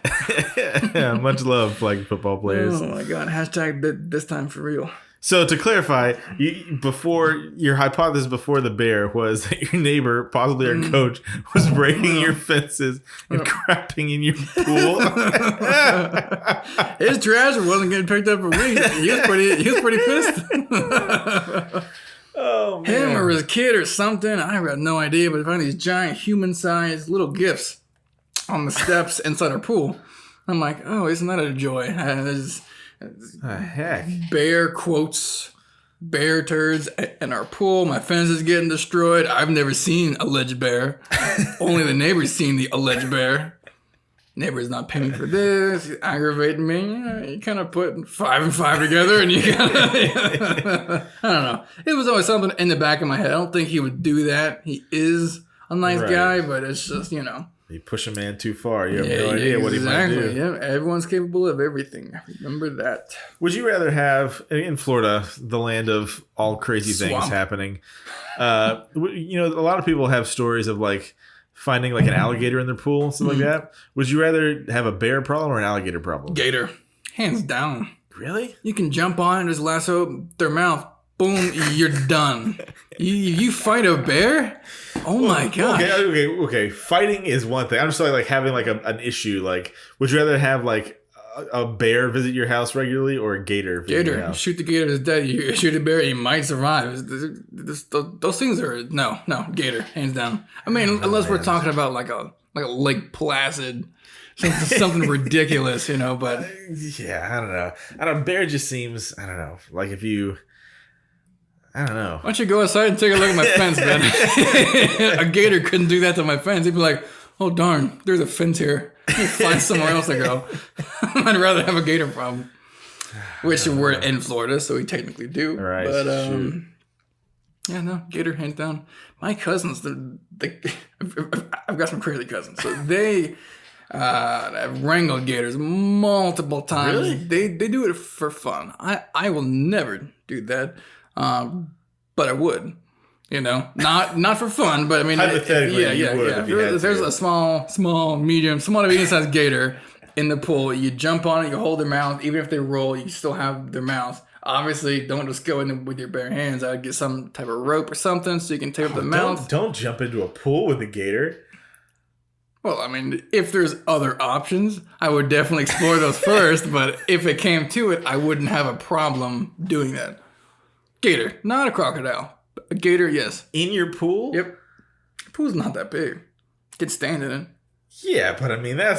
Yeah, much love, flag football players. Oh my God! Hashtag this time for real. So to clarify, your hypothesis before the bear was that your neighbor, possibly our coach, was breaking your fences and crapping in your pool. His trash wasn't getting picked up for me. He was pretty pissed. Oh man. Him or his kid or something. I have no idea, but I found these giant human-sized little gifts on the steps inside our pool. I'm like, oh, isn't that a joy? Heck. Bear quotes, bear turds in our pool. My fence is getting destroyed. I've never seen alleged bear. Only the neighbor's seen the alleged bear. Neighbor's not paying for this. He's aggravating me. You kind of put 5 and 5 together, and you kind of I don't know. It was always something in the back of my head. I don't think he would do that. He is a nice guy, but it's just You push a man too far. You have no idea what he might do. Yeah, everyone's capable of everything. Remember that. Would you rather have, in Florida, the land of all crazy things happening, a lot of people have stories of like finding like an alligator in their pool and stuff like that. Would you rather have a bear problem or an alligator problem? Gator. Hands down. Really? You can jump on and just lasso their mouth. Boom, you're done. You fight a bear? Oh my god. Okay. Fighting is one thing. I'm just like having like an issue. Like, would you rather have like a bear visit your house regularly or a gator visit your house? Shoot the gator to death. You shoot a bear, he might survive. Those things are no gator, hands down. I mean, unless we're talking about like a Lake Placid. Something ridiculous, but yeah, I don't know. Bear just seems, I don't know, like if you, I don't know. Why don't you go outside and take a look at my fence, man? A gator couldn't do that to my fence. He'd be like, oh darn, there's a fence here. Let me find somewhere else to go. I'd rather have a gator problem. Which we're in Florida, so we technically do. Right. But yeah, no, gator hands down. My cousins, I've got some crazy cousins. So they I've wrangled gators multiple times. Really? They do it for fun. I will never do that, but I would. Not for fun, but I mean, hypothetically, yeah. If there's a small, medium, somewhat of a medium-sized gator in the pool, you jump on it, you hold their mouth. Even if they roll, you still have their mouth. Obviously, don't just go in with your bare hands. I'd get some type of rope or something so you can tape up the mouth. Don't jump into a pool with a gator. Well, I mean, if there's other options, I would definitely explore those first. But if it came to it, I wouldn't have a problem doing that. Gator, not a crocodile. A gator, yes. In your pool? Yep. The pool's not that big. You can stand in it. Yeah, but I mean, you're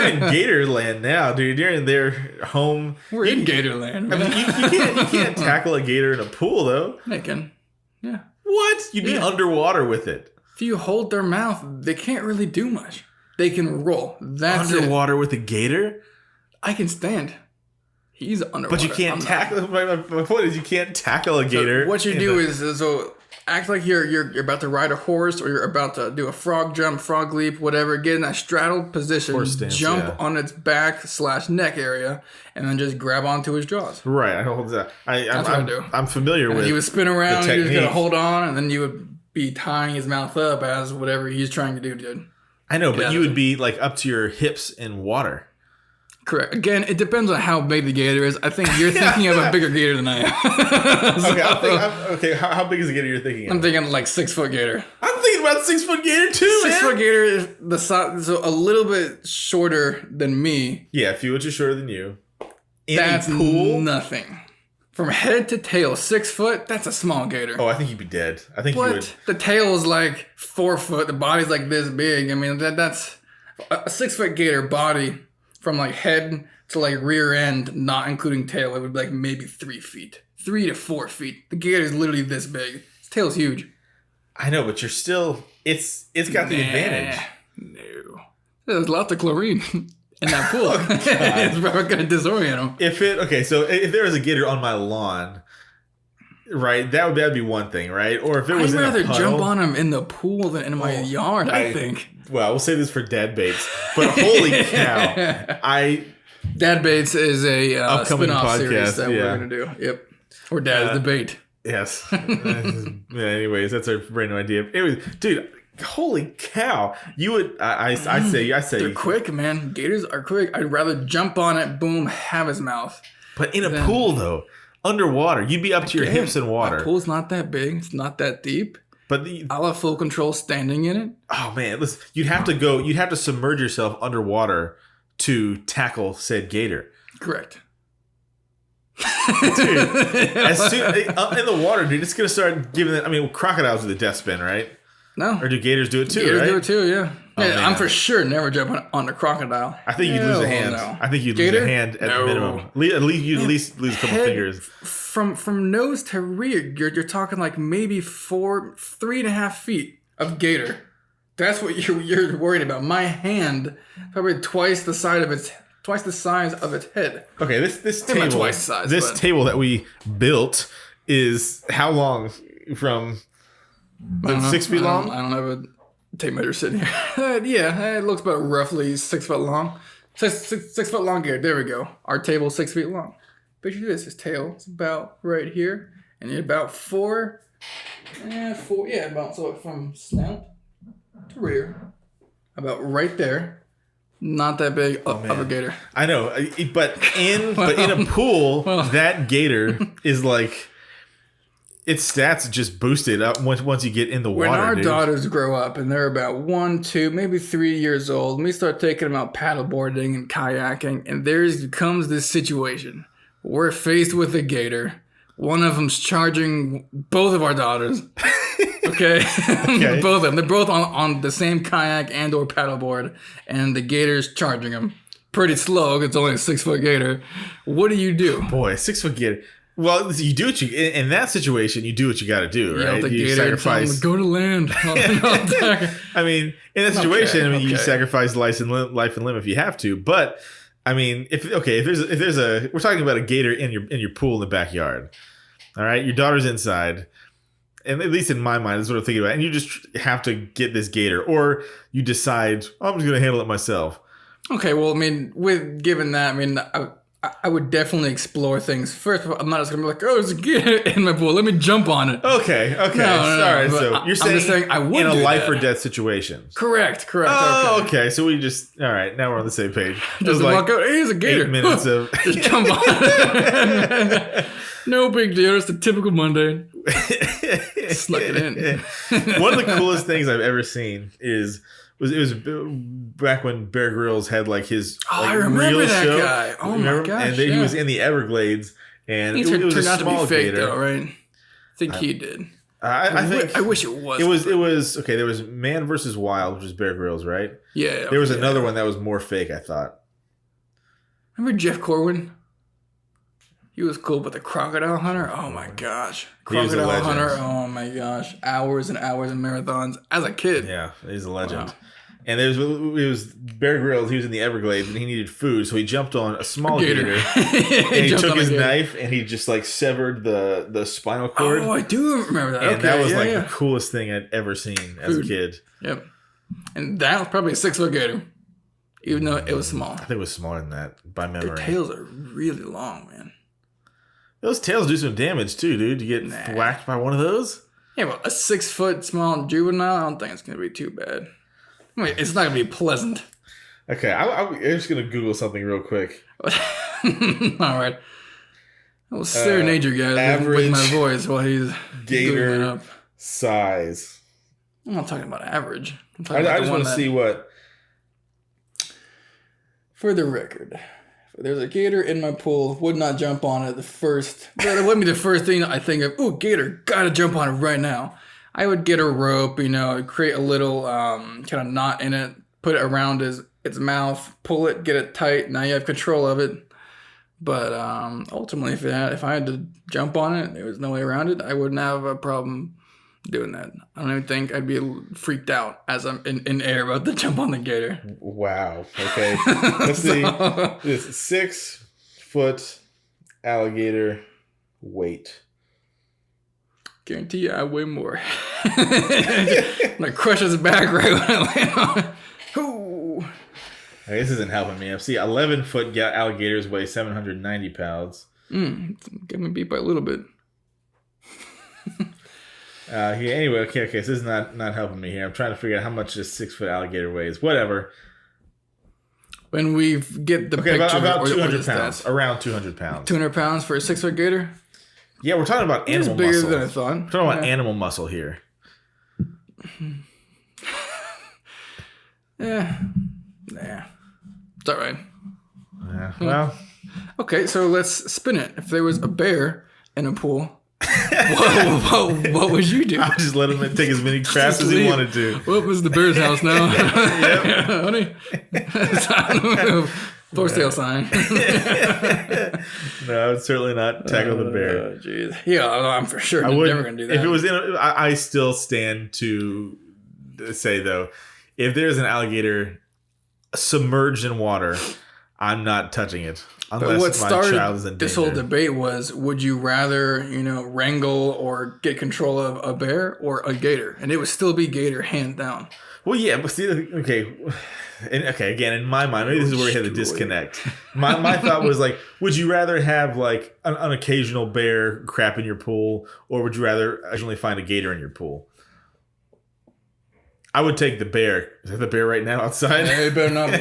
in Gatorland now, dude. You're in their home. We're in Gatorland. I mean, you can't tackle a gator in a pool, though. They can. Yeah. What? You'd be underwater with it. If you hold their mouth, they can't really do much. They can roll. That's underwater with a gator? I can stand. He's underwater. But you can't tackle. My point is, you can't tackle a gator. So what you do is act like you're about to ride a horse, or you're about to do a frog jump, frog leap, whatever. Get in that straddled position, jump on its back / neck area, and then just grab onto his jaws. Right, I hold that. That's what I do. I'm familiar with. He would spin around, and you just gotta hold on, and then you would be tying his mouth up as whatever he's trying to do, dude. I know, but you would be like up to your hips in water. Correct. Again, it depends on how big the gator is. I think you're thinking of a bigger gator than I am. Okay, how big is the gator you're thinking of? I'm thinking like 6 foot gator. I'm thinking about 6 foot gator too, 6 foot gator is the size, so a little bit shorter than me. Yeah, a few inches shorter than you. That's pool? Nothing. From head to tail, 6 foot, that's a small gator. Oh, I think you'd be dead. I think you would. The tail is like 4 foot. The body's like this big. I mean, that's a 6 foot gator body. From like head to like rear end, not including tail, it would be like maybe 3 feet. 3 to 4 feet. The gator is literally this big. Its tail's huge. I know, but you're still, it's got the advantage. No. There's lots of chlorine in that pool. It's probably going to disorient them. So if there was a gator on my lawn, right, that'd be one thing, right? Or if it was I'd rather jump on him in the pool than in my yard, I think. Well, we'll save this for Dad Bates. But holy cow, Dad Bates is a upcoming spin-off podcast series that we're going to do. Yep. Or Dad's Debate. Yes. Anyways, that's a brand new idea. Anyways, dude, holy cow. You would, I say. They're quick, man. Gators are quick. I'd rather jump on it, boom, have his mouth. But in a pool, though, underwater, you'd be up to your hips in water. The pool's not that big. It's not that deep. But I'll have full control standing in it. Oh man, listen, you'd have to submerge yourself underwater to tackle said gator. Correct. Dude, as soon in the water, dude, it's gonna start giving it. I mean, crocodiles do the death spin, right? No. Or do gators do it too? Gators right? do it too, yeah. I'm for sure never jumping on a crocodile. I think you'd lose a hand. No. I think you'd lose a hand at the minimum. At least lose a couple fingers. From nose to rear, you're talking like maybe 3.5 feet of gator. That's what you're worried about. My hand, probably twice the size of its head. Okay, this table, not twice the size, table that we built is how long from? 6 feet long? I don't have a tape measure sitting here. Yeah, it looks about roughly 6 foot long. 6 foot long gator. There we go. Our table 6 feet long. Picture this. His tail is about right here, and about four. About so from snout to rear, about right there. Not that big of a gator. I know, but in a pool, that gator is like, its stats just boosted up once you get in the water. When our daughters grow up and they're about 1, 2, maybe 3 years old, we start taking them out paddleboarding and kayaking, and there comes this situation. We're faced with a gator. One of them's charging both of our daughters. Okay. Both of them. They're both on the same kayak and or paddleboard, and the gator's charging them. Pretty slow, it's only a 6 foot gator. What do? Boy, 6 foot gator. Well, you do what in that situation, you do what you got to do, right? The you gator sacrifice. Go to land. I mean, in that situation, you sacrifice life and limb if you have to. But I mean, if there's a we're talking about a gator in your pool in the backyard. All right, your daughter's inside. And at least in my mind, that's what I'm thinking about. And you just have to get this gator, or you decide, I'm just going to handle it myself. Okay, well, I mean, given that, I mean, I would definitely explore things. First of all, I'm not just going to be like, oh, there's a gator in my pool. Let me jump on it. Okay. No, sorry. So you're saying I would in a life or death situation. Correct. Oh, okay. So we just, all right, now we're on the same page. Just walk out, hey, there's a gator. 8 minutes of... just jump on it. No big deal. It's a typical Monday. Snuck it in. One of the coolest things I've ever seen was back when Bear Grylls had like his I remember real that show. guy. Oh my gosh! And then he was in the Everglades, and it was turned a out small to be fake, gator. though, right? I think he did. I wish it was. It was okay. There was Man vs. Wild, which was Bear Grylls, right? Yeah. There was another one that was more fake, I thought. Remember Jeff Corwin? He was cool, but the Crocodile Hunter, oh my gosh. Crocodile Hunter, oh my gosh. Hours and hours of marathons as a kid. Yeah, he's a legend. Wow. And it was Bear Grylls, he was in the Everglades and he needed food, so he jumped on a small gator. And he took his knife and he just like severed the spinal cord. Oh, I do remember that. And that was the coolest thing I'd ever seen as a kid. Yep. And that was probably a 6 foot gator, even though it was small. I think it was smaller than that by memory. Their tails are really long, man. Those tails do some damage too, dude. You get whacked by one of those? Yeah, well, a 6 foot small juvenile, I don't think it's going to be too bad. I mean, it's not going to be pleasant. Okay, I'm just going to Google something real quick. All right. I will serenade you guys with my voice while he's gator up. Size. I'm not talking about average. I just want to see what... For the record... There's a gator in my pool. Would not jump on it that wouldn't be the first thing I think of. Ooh, gator, gotta jump on it right now. I would get a rope, create a little kind of knot in it, put it around its mouth, pull it, get it tight. Now you have control of it. But ultimately, if I had to jump on it, there was no way around it, I wouldn't have a problem doing that. I don't even think I'd be freaked out as I'm in air about to jump on the gator. Wow. Okay. Let's see. This 6 foot alligator weight. Guarantee you I weigh more. I'm gonna crush his back right when I land on it. Ooh. Hey, this isn't helping me. I see 11 foot alligators weigh 790 pounds. Get me beat by a little bit. Anyway, okay, so this is not helping me here. I'm trying to figure out how much this 6 foot alligator weighs. Whatever. When we get the picture, about 200 pounds. Around 200 pounds. 200 pounds for a 6 foot gator? Yeah, we're talking about animal muscle. It's bigger than I thought. We're talking about animal muscle here. Yeah. It's all right. Yeah, well. Okay, so let's spin it. If there was a bear in a pool... what would you do? I'd just let him take as many craps as he wanted to. Well, it was the bear's house now. Honey. For sale sign. No, I'd certainly not tackle the bear. Geez. Yeah, I'm for sure never going to do that. If it was I still stand to say, though, if there's an alligator submerged in water, I'm not touching it. But what started this whole debate was, would you rather, wrangle or get control of a bear or a gator? And it would still be gator, hand down. Well, yeah, but see, okay. Again, in my mind, maybe this is where we had the disconnect. My thought was like, would you rather have like an occasional bear crap in your pool, or would you rather occasionally find a gator in your pool? I would take the bear. Is that the bear right now outside? Yeah, it better not be.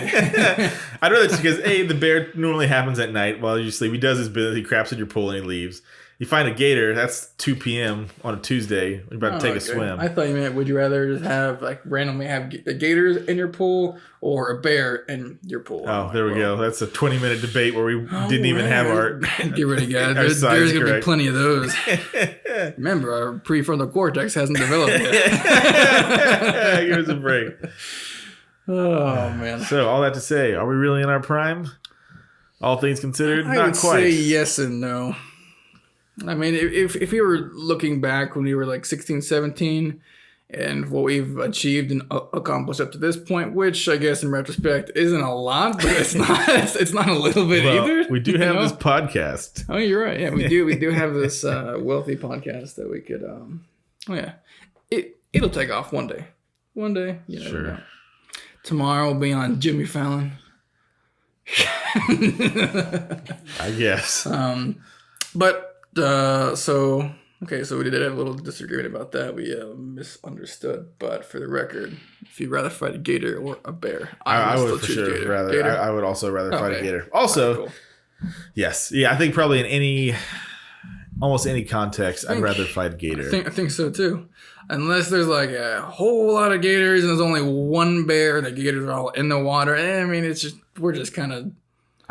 I'd rather, because the bear normally happens at night while you sleep. He does his business. He craps in your pool and he leaves. You find a gator, that's 2 p.m. on a Tuesday. You're about to take a swim. I thought you meant, would you rather just have, like, randomly have gators in your pool or a bear in your pool? Oh, there we go. That's a 20-minute debate where we didn't even have our... Get rid of guys. There's going to be plenty of those. Remember, our prefrontal cortex hasn't developed yet. Give us a break. Oh, man. So, all that to say, are we really in our prime? All things considered, I not would quite. say yes and no. I mean, if you were looking back when we were like 16, 17, and what we've achieved and accomplished up to this point, which I guess in retrospect isn't a lot, but it's not a little bit either. We do have this podcast. Oh, you're right. Yeah, we do have this wealthy podcast that we could. It'll take off one day. One day, sure. Tomorrow will be on Jimmy Fallon. I guess. So we did have a little disagreement about that. We misunderstood. But for the record, if you'd rather fight a gator or a bear, I would for sure rather. Gator? I would also rather fight a gator. Also, cool. Yes, yeah, I think probably in almost any context, I'd rather fight a gator. I think so too. Unless there's like a whole lot of gators and there's only one bear, the gators are all in the water. I mean, we're just kind of.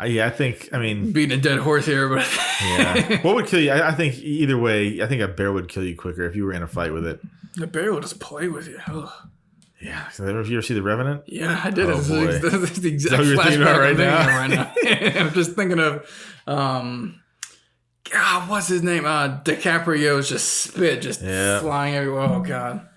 Yeah, I mean... beating a dead horse here, but... yeah. What would kill you? I think either way, I think a bear would kill you quicker if you were in a fight with it. The bear will just play with you. Ugh. Yeah. Have you ever see The Revenant? Yeah, I did. Oh, boy. That's the exact flashback thinking about right now. I'm just thinking of... God, what's his name? DiCaprio's just spit, flying everywhere. Oh, God.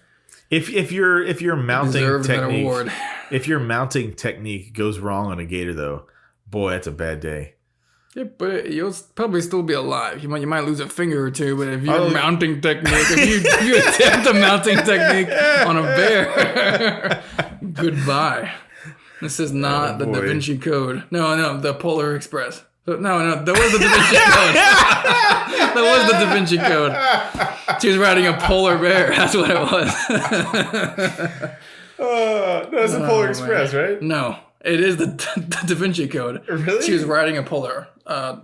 If your mounting technique... If your mounting technique goes wrong on a gator, though... Boy, that's a bad day. Yeah, but you'll probably still be alive. You might lose a finger or two, but if your mounting technique, if you attempt a mounting technique on a bear, goodbye. This is not the Da Vinci Code. No, the Polar Express. No, that was the Da Vinci Code. That was the Da Vinci Code. She was riding a polar bear. That's what it was. No, it's the Polar Express, right? No. It is the Da Vinci Code. Really? She was riding a polar bear.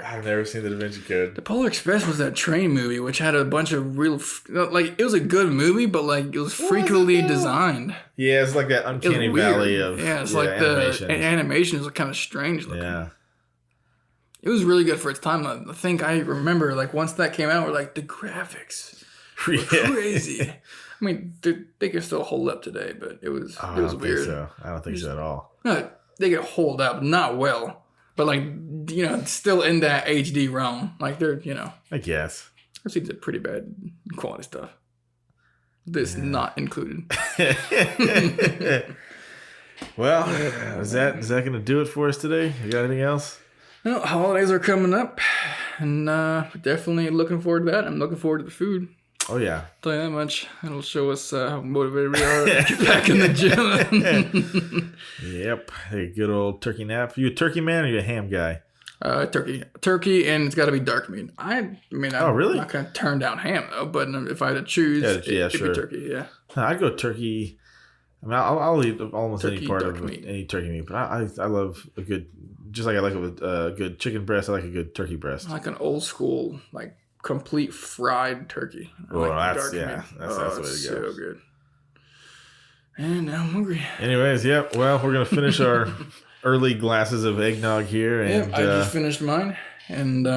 I've never seen the Da Vinci Code. The Polar Express was that train movie, which had a bunch of real... Like, it was a good movie, but, like, it was freakily designed. Yeah, it's like that uncanny valley of it's like the animation is kind of strange looking. Yeah. It was really good for its time. I think I remember, like, once that came out, we're like, the graphics were crazy. I mean, they can still hold up today, but it was weird. I don't think so at all. No, they can hold up, not well, but like still in that HD realm. Like they're I guess I've seen some pretty bad quality stuff. This not included. Well, is that going to do it for us today? You got anything else? No, holidays are coming up, and definitely looking forward to that. I'm looking forward to the food. Oh, yeah. I'll tell you that much. It'll show us how motivated we are to get back in the gym. Yep. Hey, good old turkey nap. You a turkey man or you a ham guy? Turkey, and it's got to be dark meat. I'm really? not going to turn down ham, though, but if I had to choose, it'd be turkey, yeah. I'd go turkey. I mean, I'll eat almost turkey, any part of meat. Any turkey meat, but I love a good, just like I like a good chicken breast, I like a good turkey breast. I like an old school, like, complete fried turkey. That's the way to go. So good. And now I'm hungry. Anyways, yep. Well, we're gonna finish our early glasses of eggnog here, and I just finished mine, and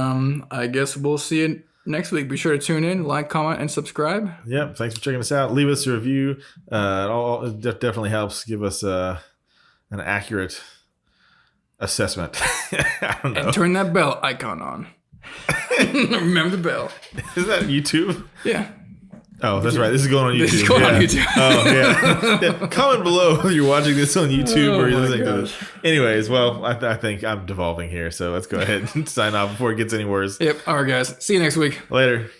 I guess we'll see you next week. Be sure to tune in, like, comment, and subscribe. Yep. Thanks for checking us out. Leave us a review. It definitely helps. Give us an accurate assessment. I don't know. And turn that bell icon on. Remember the bell. Is that YouTube? Yeah. Oh, that's right. This is going on YouTube. This is going on YouTube. Oh, yeah. Comment below if you're watching this on YouTube or you're listening to this. Anyways, well, I think I'm devolving here, so let's go ahead and sign off before it gets any worse. Yep. All right, guys. See you next week. Later.